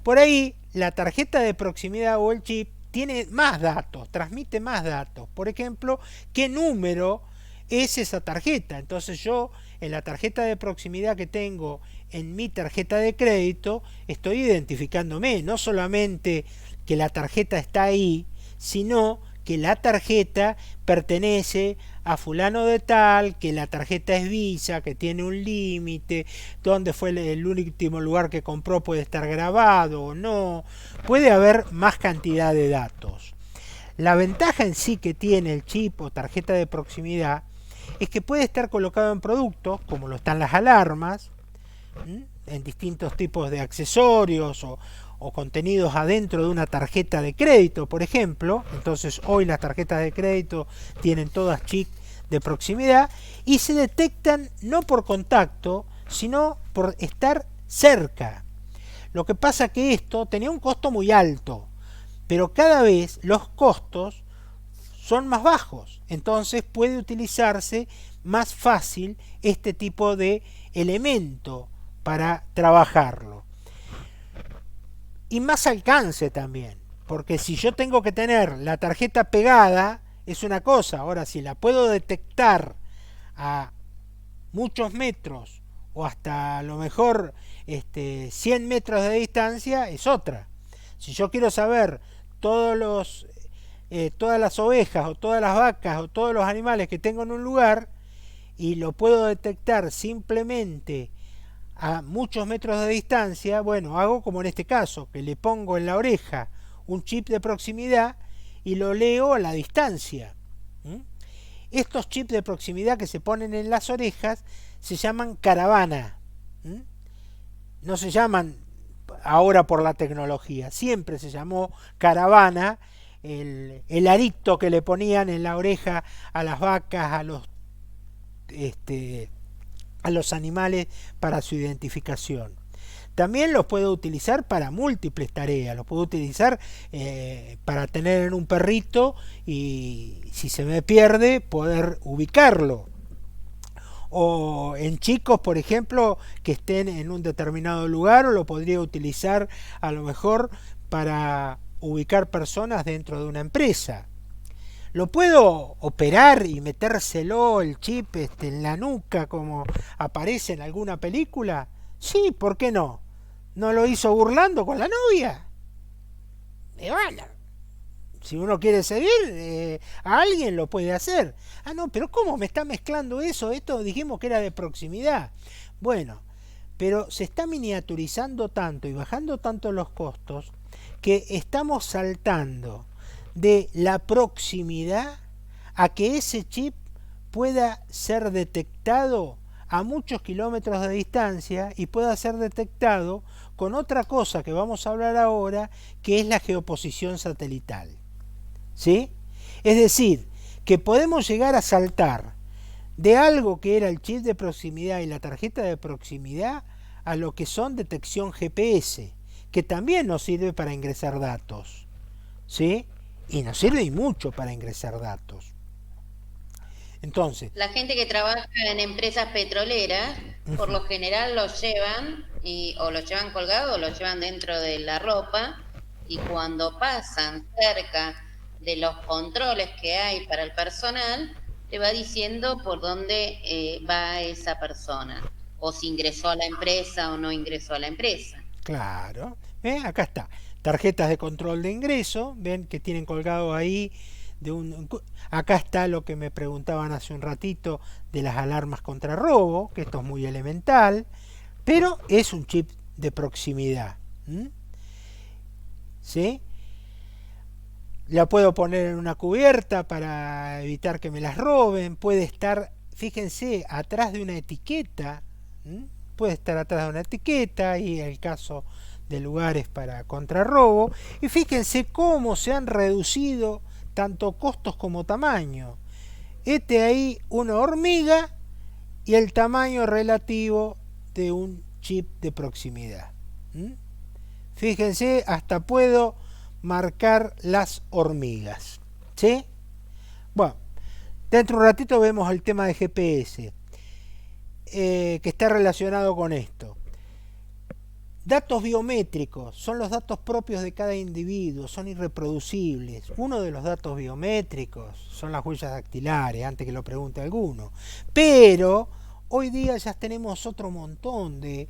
S2: Por ahí la tarjeta de proximidad o el chip tiene más datos, transmite más datos. Por ejemplo, qué número es esa tarjeta. Entonces yo en la tarjeta de proximidad que tengo en mi tarjeta de crédito estoy identificándome, no solamente que la tarjeta está ahí, sino que la tarjeta pertenece a fulano de tal, que la tarjeta es Visa, que tiene un límite, donde fue el último lugar que compró puede estar grabado o no, puede haber más cantidad de datos. La ventaja en sí que tiene el chip o tarjeta de proximidad es que puede estar colocado en productos, como lo están las alarmas, en distintos tipos de accesorios o contenidos adentro de una tarjeta de crédito, por ejemplo. Entonces hoy las tarjetas de crédito tienen todas chip de proximidad y se detectan no por contacto, sino por estar cerca. Lo que pasa que esto tenía un costo muy alto, pero cada vez los costos son más bajos, entonces puede utilizarse más fácil este tipo de elemento para trabajarlo. Y más alcance también, porque si yo tengo que tener la tarjeta pegada es una cosa, ahora si la puedo detectar a muchos metros o hasta a lo mejor 100 metros de distancia es otra. Si yo quiero saber todas las ovejas o todas las vacas o todos los animales que tengo en un lugar y lo puedo detectar simplemente a muchos metros de distancia, bueno, hago como en este caso, que le pongo en la oreja un chip de proximidad y lo leo a la distancia. Estos chips de proximidad que se ponen en las orejas se llaman caravana. No se llaman ahora por la tecnología, siempre se llamó caravana el arito que le ponían en la oreja a las vacas, a los animales para su identificación. También los puedo utilizar para múltiples tareas, los puedo utilizar para tener en un perrito y si se me pierde poder ubicarlo. O en chicos, por ejemplo, que estén en un determinado lugar, o lo podría utilizar a lo mejor para ubicar personas dentro de una empresa. ¿Lo puedo operar y metérselo el chip en la nuca como aparece en alguna película? Sí, ¿por qué no? ¿No lo hizo burlando con la novia? Bueno, si uno quiere seguir a alguien lo puede hacer. Ah, no, pero ¿cómo me está mezclando eso? Esto dijimos que era de proximidad. Bueno, pero se está miniaturizando tanto y bajando tanto los costos que estamos saltando de la proximidad a que ese chip pueda ser detectado a muchos kilómetros de distancia y pueda ser detectado con otra cosa que vamos a hablar ahora, que es la geoposición satelital. ¿Sí? Es decir, que podemos llegar a saltar de algo que era el chip de proximidad y la tarjeta de proximidad a lo que son detección GPS, que también nos sirve para ingresar datos. ¿Sí? Y nos sirve y mucho para ingresar datos. Entonces,
S1: la gente que trabaja en empresas petroleras, por lo general los llevan o los llevan colgados o los llevan dentro de la ropa, y cuando pasan cerca de los controles que hay para el personal, te va diciendo por dónde va esa persona, o si ingresó a la empresa o no ingresó a la empresa.
S2: Claro, acá está, tarjetas de control de ingreso, ven que tienen colgado ahí acá está lo que me preguntaban hace un ratito de las alarmas contra robo, que esto es muy elemental, pero es un chip de proximidad. ¿Sí? La puedo poner en una cubierta para evitar que me las roben, puede estar, fíjense, atrás de una etiqueta, puede estar atrás de una etiqueta y el caso de lugares para contrarrobo, y fíjense cómo se han reducido tanto costos como tamaño. Ahí una hormiga y el tamaño relativo de un chip de proximidad. Fíjense, hasta puedo marcar las hormigas. ¿Sí? Bueno, dentro de un ratito vemos el tema de GPS. que está relacionado con esto. Datos biométricos son los datos propios de cada individuo, son irreproducibles. Uno de los datos biométricos son las huellas dactilares, antes que lo pregunte alguno. Pero hoy día ya tenemos otro montón de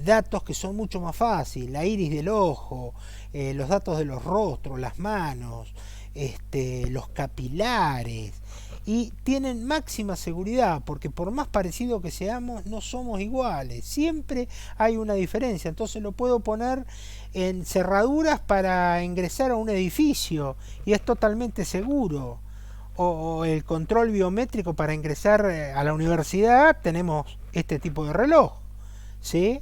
S2: datos que son mucho más fáciles. La iris del ojo, los datos de los rostros, las manos, los capilares. Y tienen máxima seguridad, porque por más parecido que seamos, no somos iguales, siempre hay una diferencia. Entonces lo puedo poner en cerraduras para ingresar a un edificio y es totalmente seguro. O el control biométrico para ingresar a la universidad, tenemos este tipo de reloj, ¿sí?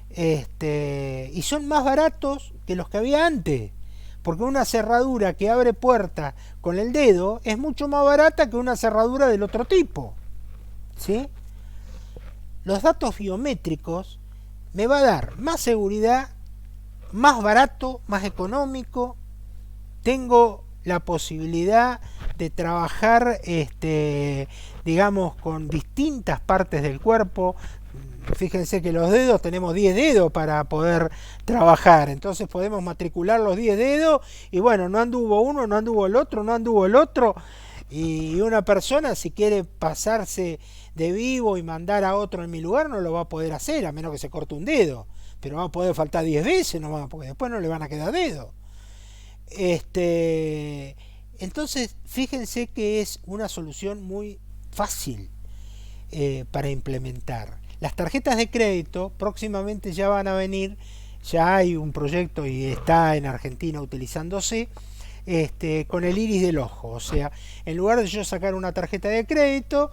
S2: Y son más baratos que los que había antes, porque una cerradura que abre puertas con el dedo es mucho más barata que una cerradura del otro tipo, ¿sí? Los datos biométricos me va a dar más seguridad, más barato, más económico. Tengo la posibilidad de trabajar, digamos, con distintas partes del cuerpo. Fíjense que los dedos, tenemos 10 dedos para poder trabajar, entonces podemos matricular los 10 dedos y bueno, no anduvo uno, no anduvo el otro, no anduvo el otro, y una persona si quiere pasarse de vivo y mandar a otro en mi lugar no lo va a poder hacer, a menos que se corte un dedo, pero va a poder faltar 10 veces nomás, porque después no le van a quedar dedos. Entonces fíjense que es una solución muy fácil para implementar. Las tarjetas de crédito próximamente ya van a venir, ya hay un proyecto y está en Argentina utilizándose, con el iris del ojo. O sea, en lugar de yo sacar una tarjeta de crédito,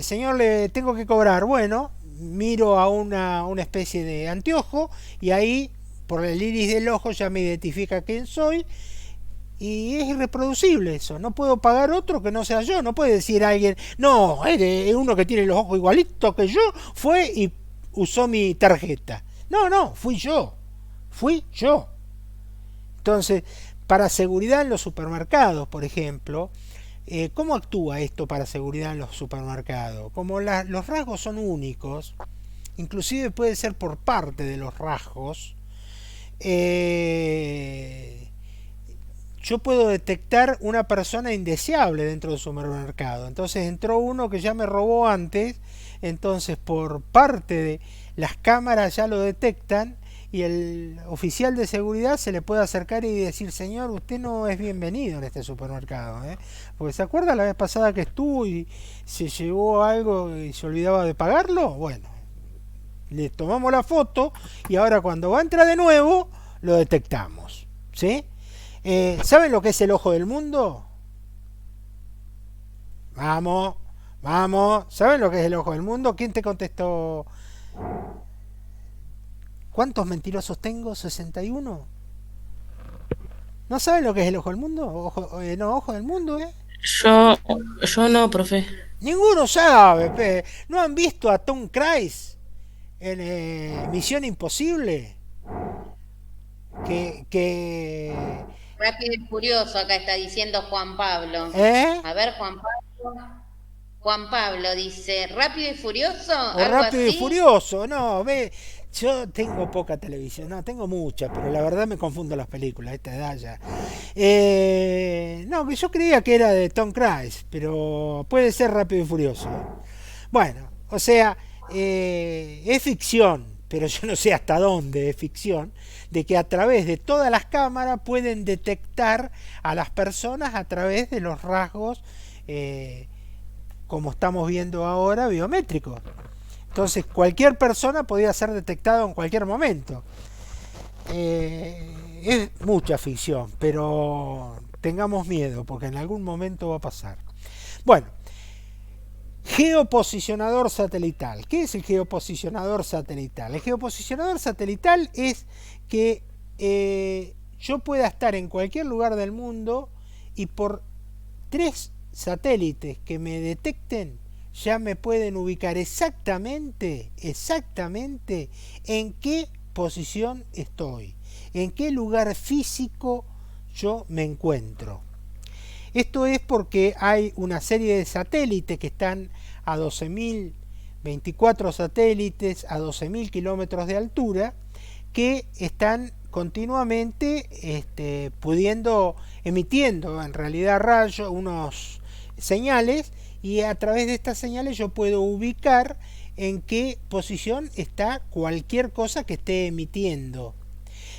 S2: señor, le tengo que cobrar, bueno, miro a una especie de anteojo y ahí por el iris del ojo ya me identifica quién soy. Y es irreproducible eso, no puedo pagar otro que no sea yo, no puede decir alguien, no, eres uno que tiene los ojos igualitos que yo, fue y usó mi tarjeta. No, fui yo. Entonces, para seguridad en los supermercados, por ejemplo, ¿cómo actúa esto para seguridad en los supermercados? Como los rasgos son únicos, inclusive puede ser por parte de los rasgos, yo puedo detectar una persona indeseable dentro del supermercado. Entonces entró uno que ya me robó antes, entonces por parte de las cámaras ya lo detectan y el oficial de seguridad se le puede acercar y decir, señor, usted no es bienvenido en este supermercado, ¿eh? Porque se acuerda la vez pasada que estuvo y se llevó algo y se olvidaba de pagarlo. Bueno, le tomamos la foto y ahora cuando va a entrar de nuevo lo detectamos, ¿sí? ¿Saben lo que es el ojo del mundo? Vamos, ¿saben lo que es el ojo del mundo? ¿Quién te contestó? ¿Cuántos mentirosos tengo? 61. ¿No saben lo que es el ojo del mundo? Ojo del mundo, ¿eh?
S3: Yo, yo no, profe.
S2: Ninguno sabe, ¿no han visto a Tom Cruise en Misión Imposible? Que
S1: Rápido y Furioso, acá está diciendo Juan Pablo. A ver, Juan Pablo. Juan Pablo dice, ¿Rápido y Furioso?
S2: O
S1: ¿Algo
S2: Rápido y
S1: así?
S2: Furioso, no, yo tengo poca televisión, no, tengo mucha, pero la verdad me confundo las películas a esta edad ya. No, yo creía que era de Tom Cruise, pero puede ser Rápido y Furioso. Bueno, o sea, es ficción, pero yo no sé hasta dónde es ficción, de que a través de todas las cámaras pueden detectar a las personas a través de los rasgos, como estamos viendo ahora, biométricos. Entonces cualquier persona podía ser detectada en cualquier momento. Es mucha ficción, pero tengamos miedo porque en algún momento va a pasar. Bueno, geoposicionador satelital. ¿Qué es el geoposicionador satelital? El geoposicionador satelital es que yo pueda estar en cualquier lugar del mundo y por 3 satélites que me detecten ya me pueden ubicar exactamente en qué posición estoy, en qué lugar físico yo me encuentro. Esto es porque hay una serie de satélites que están a 12.000 24 satélites a 12.000 kilómetros de altura que están continuamente emitiendo en realidad rayos, unos señales, y a través de estas señales yo puedo ubicar en qué posición está cualquier cosa que esté emitiendo.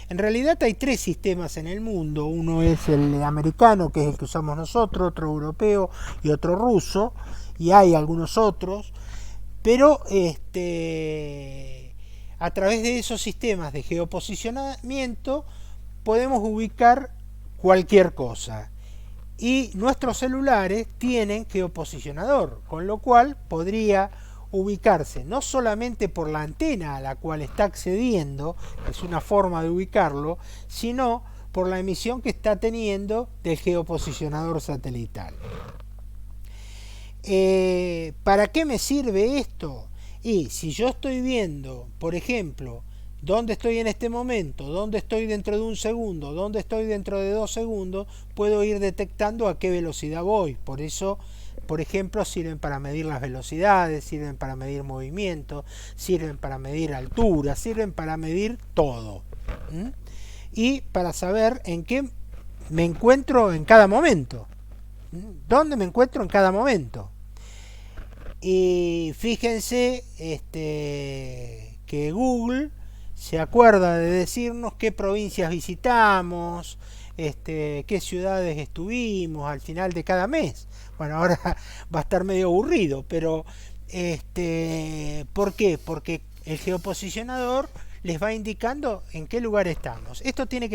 S2: En realidad hay tres sistemas en el mundo. Uno es el americano, que es el que usamos nosotros, otro europeo y otro ruso, y hay algunos otros, pero a través de esos sistemas de geoposicionamiento podemos ubicar cualquier cosa. Y nuestros celulares tienen geoposicionador, con lo cual podría ubicarse no solamente por la antena a la cual está accediendo, que es una forma de ubicarlo, sino por la emisión que está teniendo del geoposicionador satelital. ¿Para qué me sirve esto? Y si yo estoy viendo, por ejemplo, dónde estoy en este momento, dónde estoy dentro de un segundo, dónde estoy dentro de 2 segundos, puedo ir detectando a qué velocidad voy. Por eso, por ejemplo, sirven para medir las velocidades, sirven para medir movimiento, sirven para medir altura, sirven para medir todo. Y para saber en qué me encuentro en cada momento. ¿Dónde me encuentro en cada momento? Y fíjense que Google se acuerda de decirnos qué provincias visitamos, qué ciudades estuvimos al final de cada mes. Bueno, ahora va a estar medio aburrido, pero ¿por qué? Porque el geoposicionador les va indicando en qué lugar estamos. Esto tiene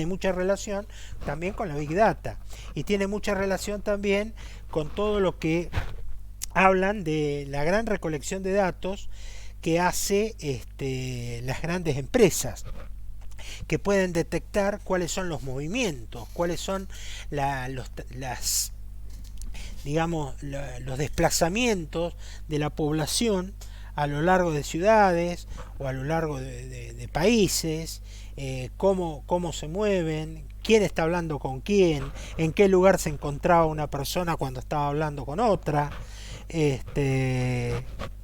S2: mucha relación también con la Big Data, y tiene mucha relación también con todo lo que hablan de la gran recolección de datos que hace las grandes empresas, que pueden detectar cuáles son los movimientos, cuáles son los desplazamientos de la población a lo largo de ciudades o a lo largo de países, cómo se mueven, quién está hablando con quién, en qué lugar se encontraba una persona cuando estaba hablando con otra.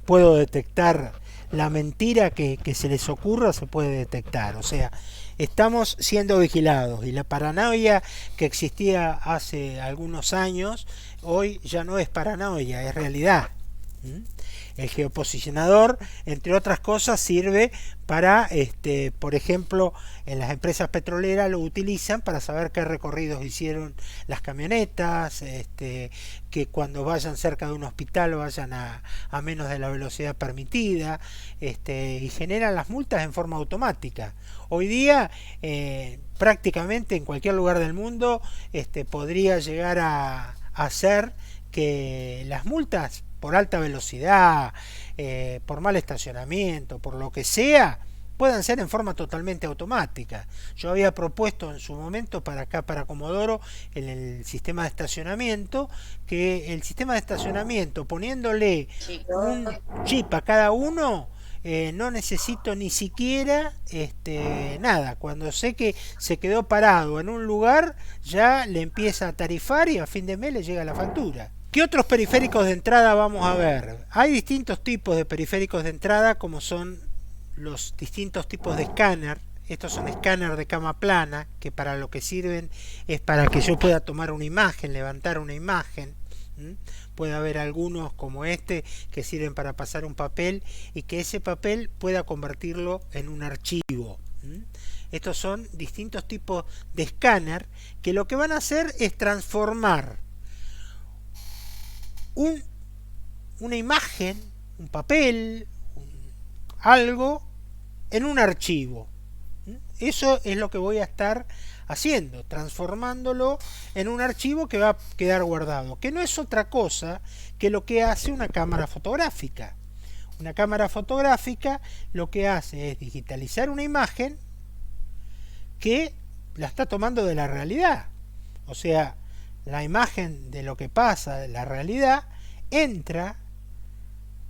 S2: Puedo detectar la mentira que se les ocurra, se puede detectar. O sea, estamos siendo vigilados, y la paranoia que existía hace algunos años hoy ya no es paranoia, es realidad. El geoposicionador, entre otras cosas, sirve para, por ejemplo, en las empresas petroleras lo utilizan para saber qué recorridos hicieron las camionetas, que cuando vayan cerca de un hospital vayan a menos de la velocidad permitida, y generan las multas en forma automática. Hoy día, prácticamente en cualquier lugar del mundo, podría llegar a hacer que las multas por alta velocidad, por mal estacionamiento, por lo que sea, puedan ser en forma totalmente automática. Yo había propuesto en su momento para acá, para Comodoro, en el sistema de estacionamiento, que el sistema de estacionamiento, poniéndole un chip a cada uno, no necesito ni siquiera nada. Cuando sé que se quedó parado en un lugar, ya le empieza a tarifar y a fin de mes le llega la factura. ¿Qué otros periféricos de entrada vamos a ver? Hay distintos tipos de periféricos de entrada, como son los distintos tipos de escáner. Estos son escáner de cama plana, que para lo que sirven es para que yo pueda tomar una imagen, levantar una imagen. Puede haber algunos como que sirven para pasar un papel y que ese papel pueda convertirlo en un archivo. Estos son distintos tipos de escáner que lo que van a hacer es transformar una imagen, un papel, algo en un archivo. Eso es lo que voy a estar haciendo, transformándolo en un archivo que va a quedar guardado, que no es otra cosa que lo que hace una cámara fotográfica. Una cámara fotográfica lo que hace es digitalizar una imagen que la está tomando de la realidad. O sea, la imagen de lo que pasa, de la realidad, entra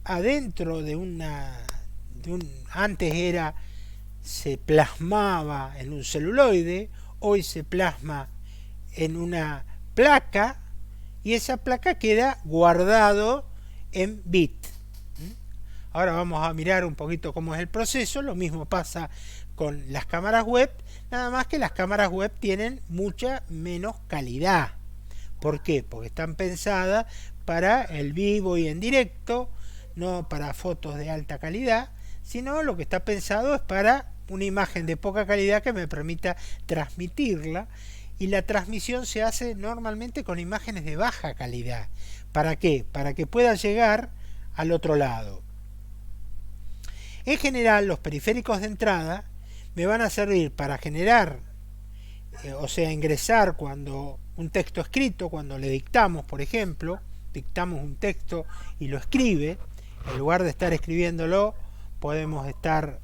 S2: adentro de antes se plasmaba en un celuloide, hoy se plasma en una placa, y esa placa queda guardado en bit. Ahora vamos a mirar un poquito cómo es el proceso. Lo mismo pasa con las cámaras web, nada más que las cámaras web tienen mucha menos calidad. ¿Por qué? Porque están pensadas para el vivo y en directo, no para fotos de alta calidad, sino lo que está pensado es para una imagen de poca calidad que me permita transmitirla, y la transmisión se hace normalmente con imágenes de baja calidad. ¿Para qué? Para que pueda llegar al otro lado. En general, los periféricos de entrada me van a servir para generar, o sea, ingresar cuando un texto escrito, cuando le dictamos, por ejemplo, dictamos un texto y lo escribe, en lugar de estar escribiéndolo, podemos estar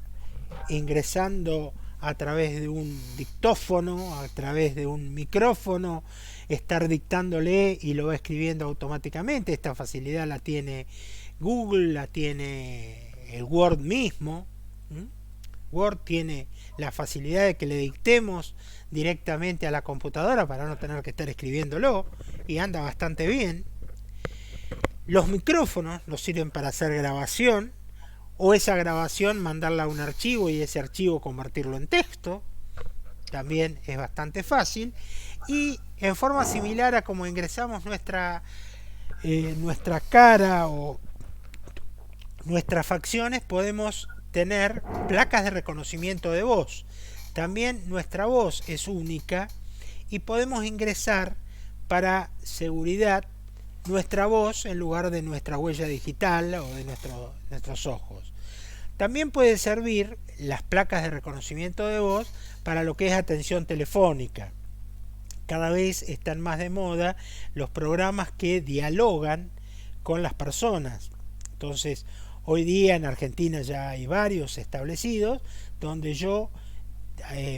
S2: ingresando a través de un dictófono, a través de un micrófono, estar dictándole y lo va escribiendo automáticamente. Esta facilidad la tiene Google, la tiene el Word mismo. Word tiene la facilidad de que le dictemos directamente a la computadora para no tener que estar escribiéndolo, y anda bastante bien. Los micrófonos nos sirven para hacer grabación, o esa grabación mandarla a un archivo y ese archivo convertirlo en texto. También es bastante fácil, y en forma similar a como ingresamos nuestra cara o nuestras facciones, podemos tener placas de reconocimiento de voz. También nuestra voz es única y podemos ingresar para seguridad nuestra voz en lugar de nuestra huella digital o de nuestros ojos. También puede servir las placas de reconocimiento de voz para lo que es atención telefónica. Cada vez están más de moda los programas que dialogan con las personas. Entonces, hoy día en Argentina ya hay varios establecidos donde yo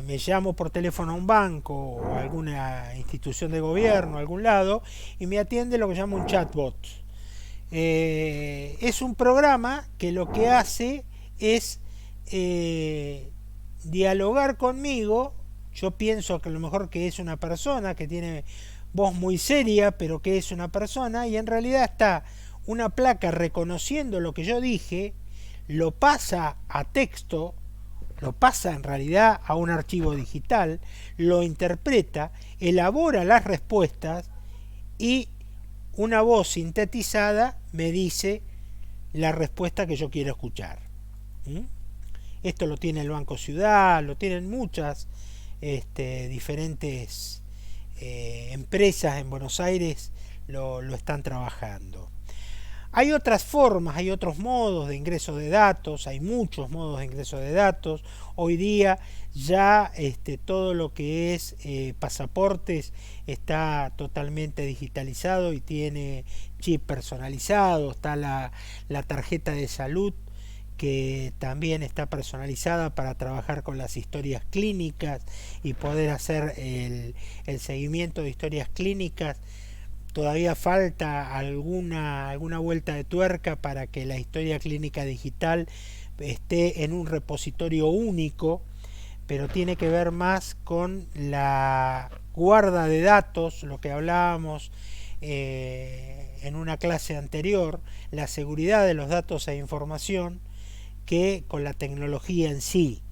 S2: me llamo por teléfono a un banco o a alguna institución de gobierno, a algún lado, y me atiende lo que llamo un chatbot. Es un programa que lo que hace es dialogar conmigo. Yo pienso que a lo mejor que es una persona que tiene voz muy seria, pero que es una persona, y en realidad está una placa reconociendo lo que yo dije, lo pasa a texto, lo pasa en realidad a un archivo digital, lo interpreta, elabora las respuestas y una voz sintetizada me dice la respuesta que yo quiero escuchar. Esto lo tiene el Banco Ciudad, lo tienen muchas diferentes empresas en Buenos Aires, lo están trabajando. Hay otras formas, hay otros modos de ingreso de datos, hay muchos modos de ingreso de datos. Hoy día ya todo lo que es pasaportes está totalmente digitalizado y tiene chip personalizado. Está la tarjeta de salud, que también está personalizada para trabajar con las historias clínicas y poder hacer el seguimiento de historias clínicas. Todavía falta alguna vuelta de tuerca para que la historia clínica digital esté en un repositorio único, pero tiene que ver más con la guarda de datos, lo que hablábamos en una clase anterior, la seguridad de los datos e información, que con la tecnología en sí.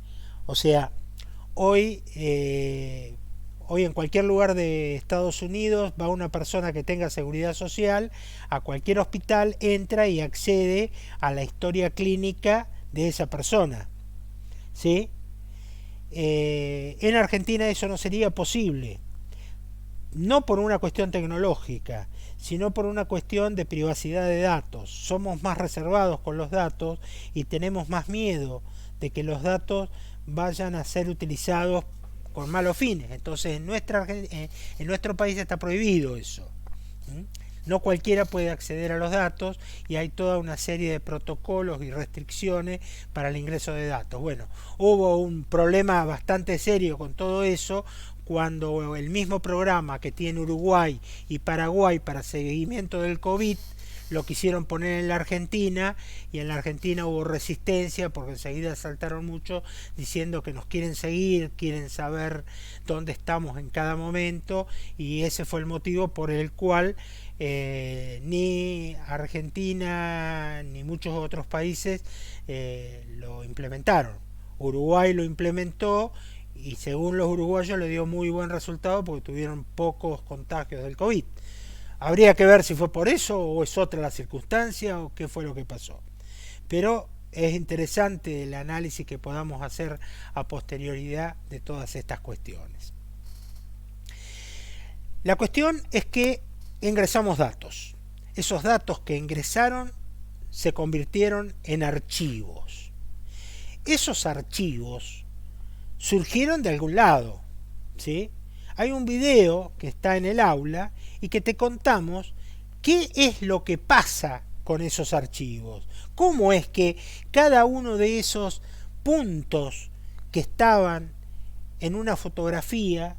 S2: O sea, hoy en cualquier lugar de Estados Unidos va una persona que tenga seguridad social a cualquier hospital, entra y accede a la historia clínica de esa persona, ¿sí? En Argentina eso no sería posible, no por una cuestión tecnológica, sino por una cuestión de privacidad de datos. Somos más reservados con los datos y tenemos más miedo de que los datos vayan a ser utilizados con malos fines. Entonces en nuestro país está prohibido eso. No cualquiera puede acceder a los datos y hay toda una serie de protocolos y restricciones para el ingreso de datos. Bueno, hubo un problema bastante serio con todo eso cuando el mismo programa que tiene Uruguay y Paraguay para seguimiento del COVID lo quisieron poner en la Argentina y en la Argentina hubo resistencia porque enseguida saltaron mucho diciendo que nos quieren seguir, quieren saber dónde estamos en cada momento, y ese fue el motivo por el cual ni Argentina ni muchos otros países lo implementaron. Uruguay lo implementó y según los uruguayos le dio muy buen resultado porque tuvieron pocos contagios del COVID. Habría que ver si fue por eso o es otra la circunstancia o qué fue lo que pasó. Pero es interesante el análisis que podamos hacer a posterioridad de todas estas cuestiones. La cuestión es que ingresamos datos. Esos datos que ingresaron se convirtieron en archivos. Esos archivos surgieron de algún lado, ¿sí? Hay un video que está en el aula y que te contamos qué es lo que pasa con esos archivos, cómo es que cada uno de esos puntos que estaban en una fotografía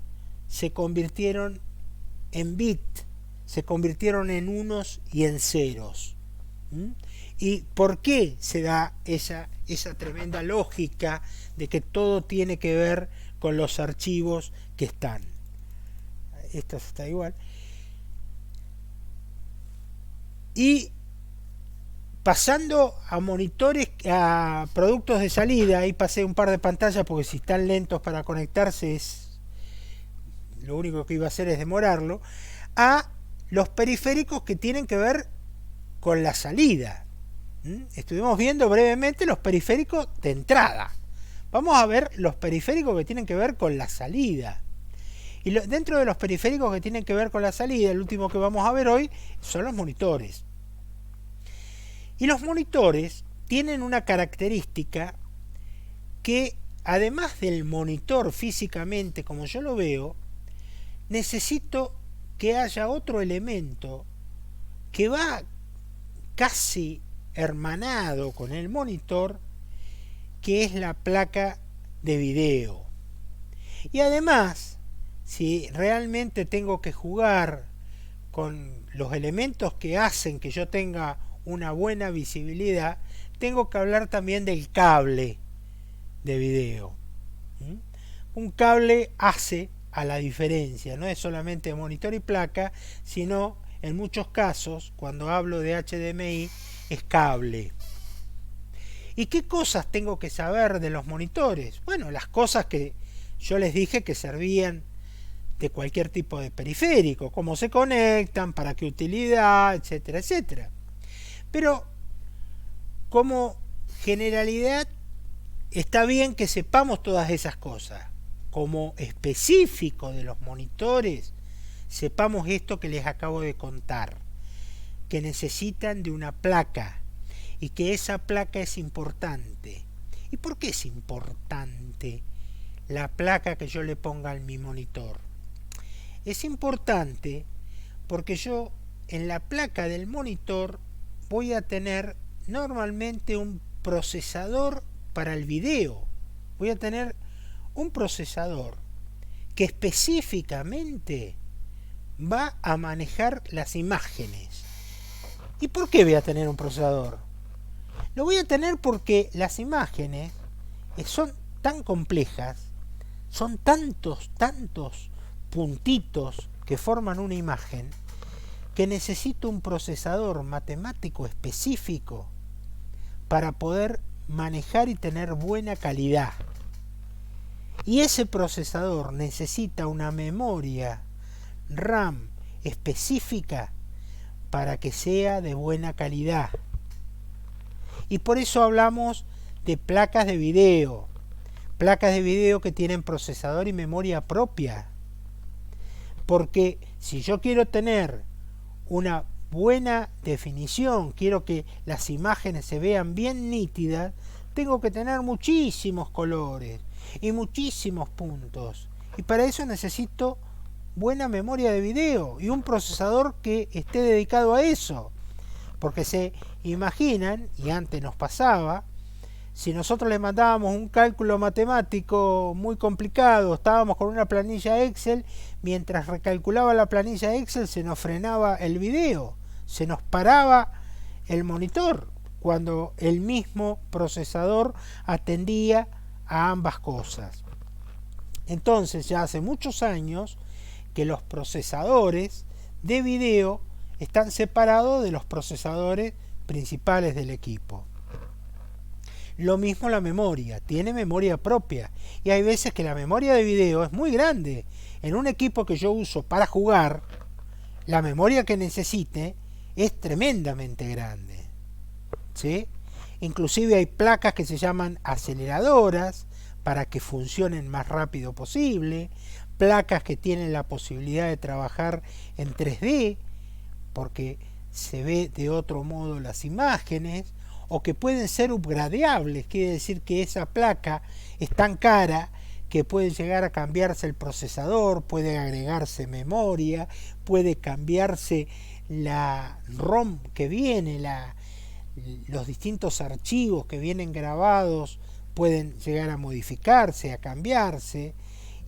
S2: se convirtieron en bits, se convirtieron en unos y en ceros. ¿Y por qué se da esa tremenda lógica de que todo tiene que ver con los archivos que están? Esto está igual. Y pasando a monitores, a productos de salida, ahí pasé un par de pantallas porque si están lentos para conectarse lo único que iba a hacer es demorarlo, a los periféricos que tienen que ver con la salida. Estuvimos viendo brevemente los periféricos de entrada. Vamos a ver los periféricos que tienen que ver con la salida. Y dentro de los periféricos que tienen que ver con la salida, el último que vamos a ver hoy son los monitores. Y los monitores tienen una característica que, además del monitor físicamente como yo lo veo, necesito que haya otro elemento que va casi hermanado con el monitor, que es la placa de video. Y además, si realmente tengo que jugar con los elementos que hacen que yo tenga una buena visibilidad, tengo que hablar también del cable de video. Un cable hace a la diferencia, no es solamente monitor y placa, sino en muchos casos, cuando hablo de HDMI, es cable. ¿Y qué cosas tengo que saber de los monitores? Bueno, las cosas que yo les dije que servían de cualquier tipo de periférico, cómo se conectan, para qué utilidad, etcétera, etcétera. Pero como generalidad está bien que sepamos todas esas cosas. Como específico de los monitores, sepamos esto que les acabo de contar, que necesitan de una placa y que esa placa es importante. ¿Y por qué es importante la placa que yo le ponga a mi monitor? Es importante porque yo en la placa del monitor voy a tener normalmente un procesador para el video. Voy a tener un procesador que específicamente va a manejar las imágenes. ¿Y por qué voy a tener un procesador? Lo voy a tener porque las imágenes son tan complejas, son tantos puntitos que forman una imagen, que necesito un procesador matemático específico para poder manejar y tener buena calidad. Y ese procesador necesita una memoria RAM específica para que sea de buena calidad. Y por eso hablamos de placas de video que tienen procesador y memoria propia. Porque si yo quiero tener una buena definición, quiero que las imágenes se vean bien nítidas, tengo que tener muchísimos colores y muchísimos puntos. Y para eso necesito buena memoria de video y un procesador que esté dedicado a eso. Porque se imaginan, y antes nos pasaba, si nosotros le mandábamos un cálculo matemático muy complicado, estábamos con una planilla Excel, mientras recalculaba la planilla Excel se nos frenaba el video, se nos paraba el monitor cuando el mismo procesador atendía a ambas cosas. Entonces ya hace muchos años que los procesadores de video están separados de los procesadores principales del equipo. Lo mismo la memoria, tiene memoria propia, y hay veces que la memoria de video es muy grande. En un equipo que yo uso para jugar, la memoria que necesite es tremendamente grande, ¿sí? Inclusive hay placas que se llaman aceleradoras para que funcionen más rápido posible, placas que tienen la posibilidad de trabajar en 3D porque se ve de otro modo las imágenes, o que pueden ser upgradeables, quiere decir que esa placa es tan cara que puede llegar a cambiarse el procesador, puede agregarse memoria, puede cambiarse la ROM que viene, los distintos archivos que vienen grabados pueden llegar a modificarse, a cambiarse,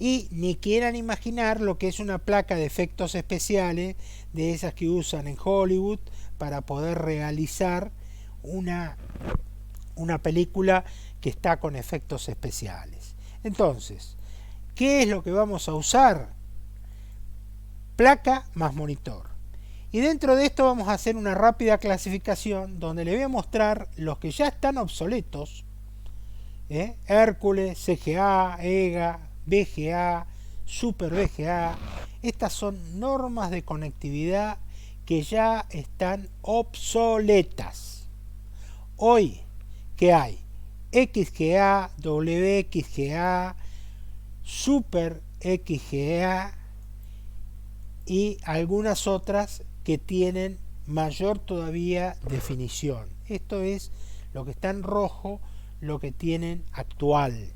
S2: y ni quieran imaginar lo que es una placa de efectos especiales de esas que usan en Hollywood para poder realizar una película que está con efectos especiales. Entonces, ¿qué es lo que vamos a usar? Placa más monitor. Y dentro de esto vamos a hacer una rápida clasificación donde le voy a mostrar los que ya están obsoletos, Hércules, CGA, EGA, VGA, Super VGA. Estas son normas de conectividad que ya están obsoletas. Hoy, ¿qué hay? XGA, WXGA, Super XGA y algunas otras que tienen mayor todavía definición. Esto es lo que está en rojo, lo que tienen actual.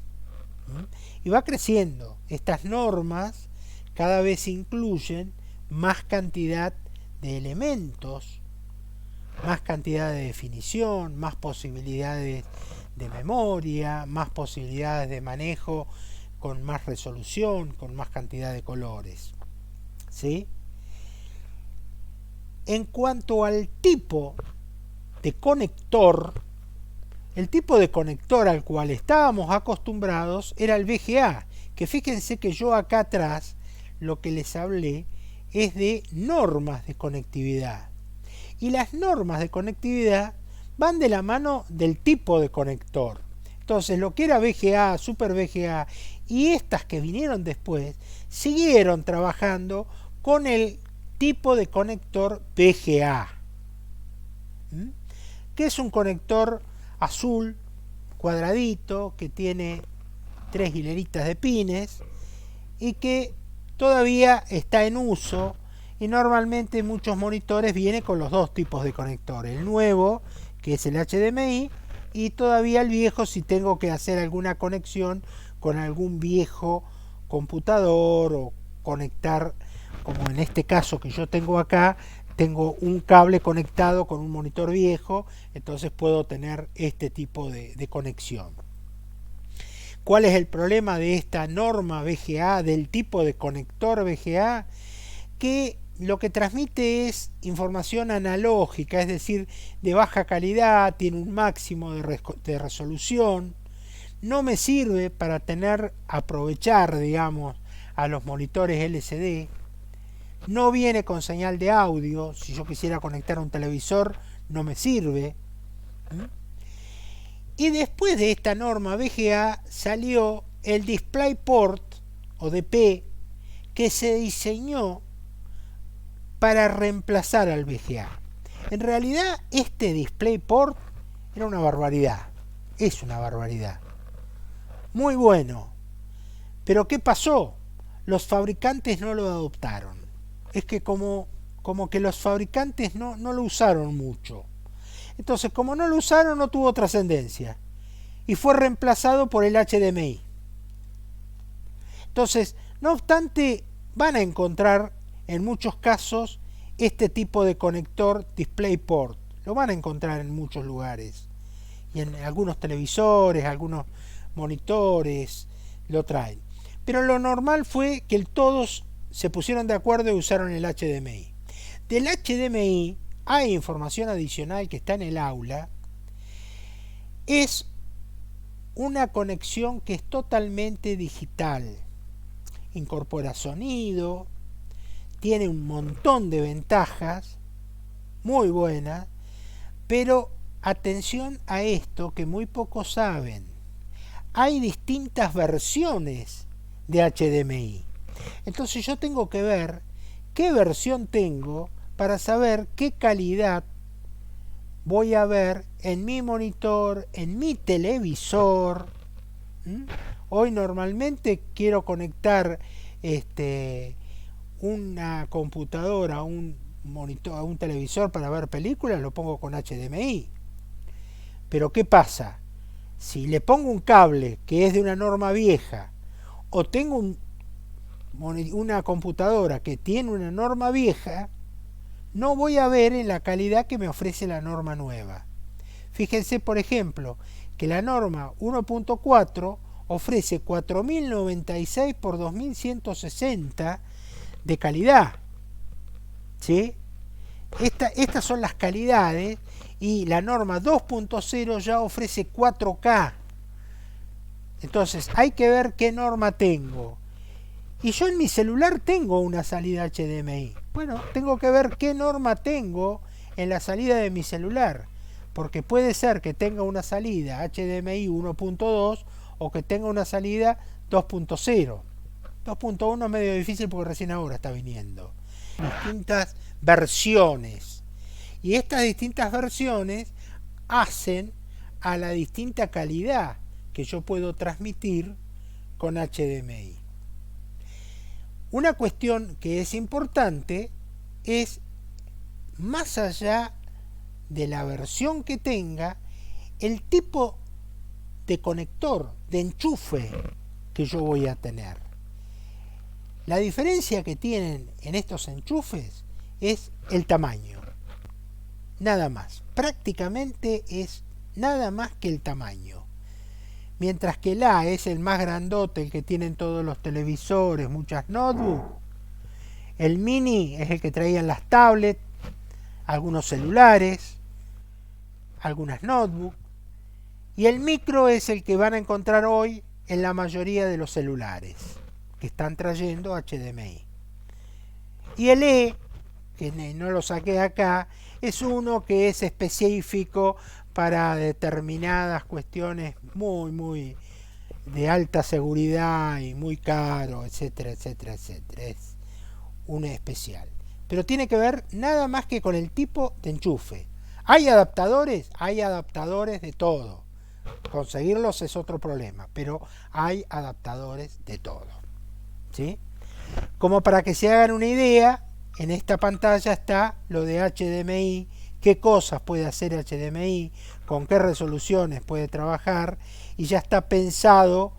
S2: Y va creciendo. Estas normas cada vez incluyen más cantidad de elementos, más cantidad de definición, más posibilidades de memoria, más posibilidades de manejo con más resolución, con más cantidad de colores, ¿sí? En cuanto al tipo de conector, el tipo de conector al cual estábamos acostumbrados era el VGA, que fíjense que yo acá atrás lo que les hablé es de normas de conectividad. Y las normas de conectividad van de la mano del tipo de conector. Entonces lo que era VGA, Super VGA y estas que vinieron después siguieron trabajando con el tipo de conector VGA, que es un conector azul cuadradito que tiene 3 hileritas de pines y que todavía está en uso, y normalmente muchos monitores vienen con los dos tipos de conector, el nuevo que es el HDMI y todavía el viejo si tengo que hacer alguna conexión con algún viejo computador o conectar, como en este caso que yo tengo acá, tengo un cable conectado con un monitor viejo, entonces puedo tener este tipo de conexión. ¿Cuál es el problema de esta norma VGA, del tipo de conector VGA? Que lo que transmite es información analógica, es decir, de baja calidad, tiene un máximo de resolución, no me sirve para aprovechar, digamos, a los monitores LCD, no viene con señal de audio, si yo quisiera conectar a un televisor no me sirve. Y después de esta norma VGA salió el DisplayPort o DP, que se diseñó para reemplazar al VGA. En realidad este DisplayPort era una barbaridad, es una barbaridad, muy bueno, pero ¿qué pasó? Los fabricantes no lo adoptaron. Es que como que los fabricantes no lo usaron mucho. Entonces, como no lo usaron, no tuvo trascendencia y fue reemplazado por el HDMI. Entonces, no obstante, van a encontrar en muchos casos este tipo de conector DisplayPort. Lo van a encontrar en muchos lugares. Y en algunos televisores, algunos monitores lo traen. Pero lo normal fue que todos se pusieron de acuerdo y usaron el HDMI. Del HDMI hay información adicional que está en el aula, es una conexión que es totalmente digital. Incorpora sonido, tiene un montón de ventajas, muy buenas, pero atención a esto que muy pocos saben. Hay distintas versiones de HDMI. Entonces yo tengo que ver qué versión tengo para saber qué calidad voy a ver en mi monitor, en mi televisor. Hoy normalmente quiero conectar una computadora a un monitor, a un televisor para ver películas, lo pongo con HDMI. Pero ¿qué pasa? Si le pongo un cable que es de una norma vieja o tengo una computadora que tiene una norma vieja, no voy a ver en la calidad que me ofrece la norma nueva. Fíjense, por ejemplo, que la norma 1.4 ofrece 4096 por 2160 de calidad. ¿Sí? Estas son las calidades, y la norma 2.0 ya ofrece 4K. Entonces hay que ver qué norma tengo. Y yo en mi celular tengo una salida HDMI. Bueno, tengo que ver qué norma tengo en la salida de mi celular. Porque puede ser que tenga una salida HDMI 1.2 o que tenga una salida 2.0. 2.1 es medio difícil porque recién ahora está viniendo. Distintas versiones. Y estas distintas versiones hacen a la distinta calidad que yo puedo transmitir con HDMI. Una cuestión que es importante es, más allá de la versión que tenga, el tipo de conector, de enchufe que yo voy a tener. La diferencia que tienen en estos enchufes es el tamaño. Nada más. Prácticamente es nada más que el tamaño. Mientras que el A es el más grandote, el que tienen todos los televisores, muchas notebooks. El mini es el que traían las tablets, algunos celulares, algunas notebooks. Y el micro es el que van a encontrar hoy en la mayoría de los celulares que están trayendo HDMI. Y el E, que no lo saqué acá, es uno que es específico para determinadas cuestiones muy de alta seguridad y muy caro, etcétera, etcétera, etcétera. Es un especial. Pero tiene que ver nada más que con el tipo de enchufe. ¿Hay adaptadores? Hay adaptadores de todo. Conseguirlos es otro problema, pero hay adaptadores de todo. ¿Sí? Como para que se hagan una idea, en esta pantalla está lo de HDMI, qué cosas puede hacer HDMI, con qué resoluciones puede trabajar, y ya está pensado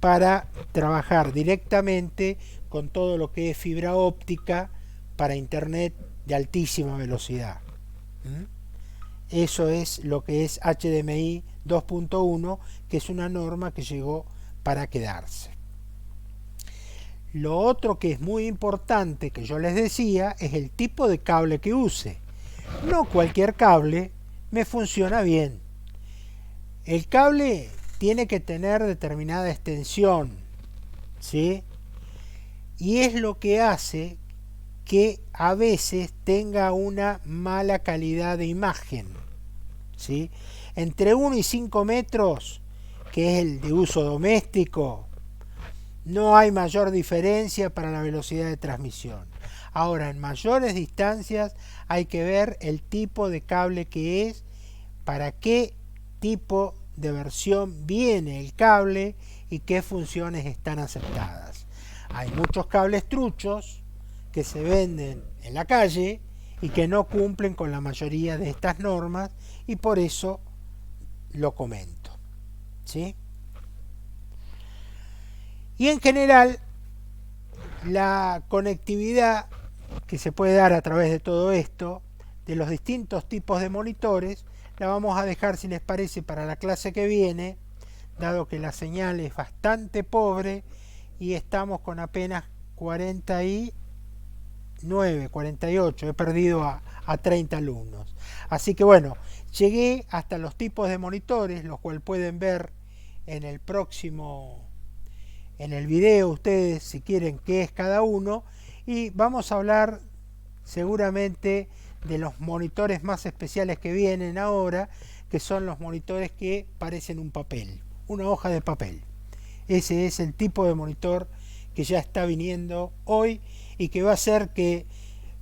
S2: para trabajar directamente con todo lo que es fibra óptica para internet de altísima velocidad. Eso es lo que es HDMI 2.1, que es una norma que llegó para quedarse. Lo otro que es muy importante, que yo les decía, es el tipo de cable que use. No cualquier cable me funciona bien. El cable tiene que tener determinada extensión, ¿sí? Y es lo que hace que a veces tenga una mala calidad de imagen, ¿sí? Entre 1 y 5 metros, que es el de uso doméstico, no hay mayor diferencia para la velocidad de transmisión. Ahora, en mayores distancias hay que ver el tipo de cable que es, para qué tipo de versión viene el cable y qué funciones están aceptadas. Hay muchos cables truchos que se venden en la calle y que no cumplen con la mayoría de estas normas, y por eso lo comento. ¿Sí? Y en general, la conectividad que se puede dar a través de todo esto, de los distintos tipos de monitores, la vamos a dejar, si les parece, para la clase que viene, dado que la señal es bastante pobre y estamos con apenas 40 y 49, 48, he perdido a 30 alumnos. Así que bueno, llegué hasta los tipos de monitores, los cuales pueden ver en el próximo, en el video ustedes si quieren qué es cada uno, y vamos a hablar seguramente de los monitores más especiales que vienen ahora, que son los monitores que parecen un papel, una hoja de papel. Ese es el tipo de monitor que ya está viniendo hoy y que va a hacer que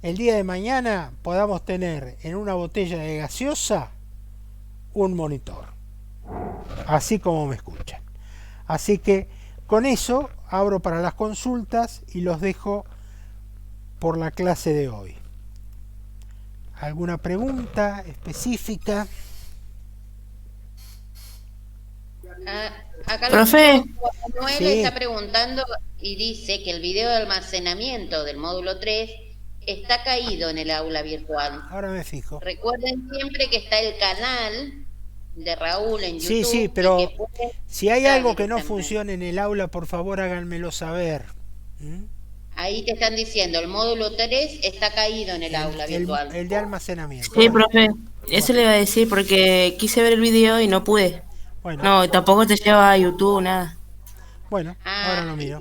S2: el día de mañana podamos tener en una botella de gaseosa un monitor, así como me escuchan. Así que con eso abro para las consultas y los dejo por la clase de hoy. ¿Alguna pregunta específica?
S1: Acá
S3: Profe.
S1: Manuel
S2: Sí.
S1: está preguntando y dice que el video de almacenamiento del módulo 3 está caído en el aula virtual.
S2: Ahora me fijo.
S1: Recuerden siempre que está el canal de Raúl en YouTube.
S2: Sí, sí, pero
S1: y que pueden
S2: si hay
S1: estar
S2: algo que no
S1: directamente.
S2: funcione en el aula, por favor háganmelo saber. ¿Mm?
S1: Ahí te están diciendo, el módulo 3 está caído en el aula virtual.
S2: El de almacenamiento.
S3: Sí, profe. Eso le iba a decir porque quise ver el video y no pude.
S2: Bueno,
S3: No, y tampoco te lleva a YouTube, nada.
S2: bueno,
S1: Ah,
S2: ahora lo miro.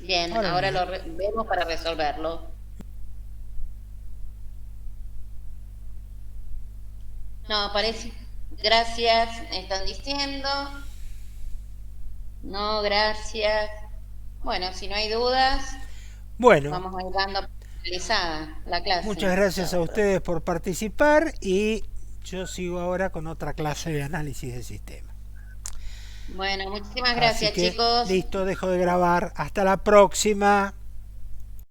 S1: Bien,
S2: Ahora
S1: ahora
S2: miro.
S1: lo vemos para resolverlo. No, parece. Gracias, están diciendo. No, gracias. Bueno, si no hay dudas,
S2: Bueno,
S1: vamos a ir dando por finalizada la clase.
S2: muchas gracias a ustedes por participar y yo sigo ahora con otra clase de análisis de sistema.
S1: Bueno, muchísimas
S2: Así
S1: gracias,
S2: que,
S1: chicos.
S2: listo, dejo de grabar. Hasta la próxima.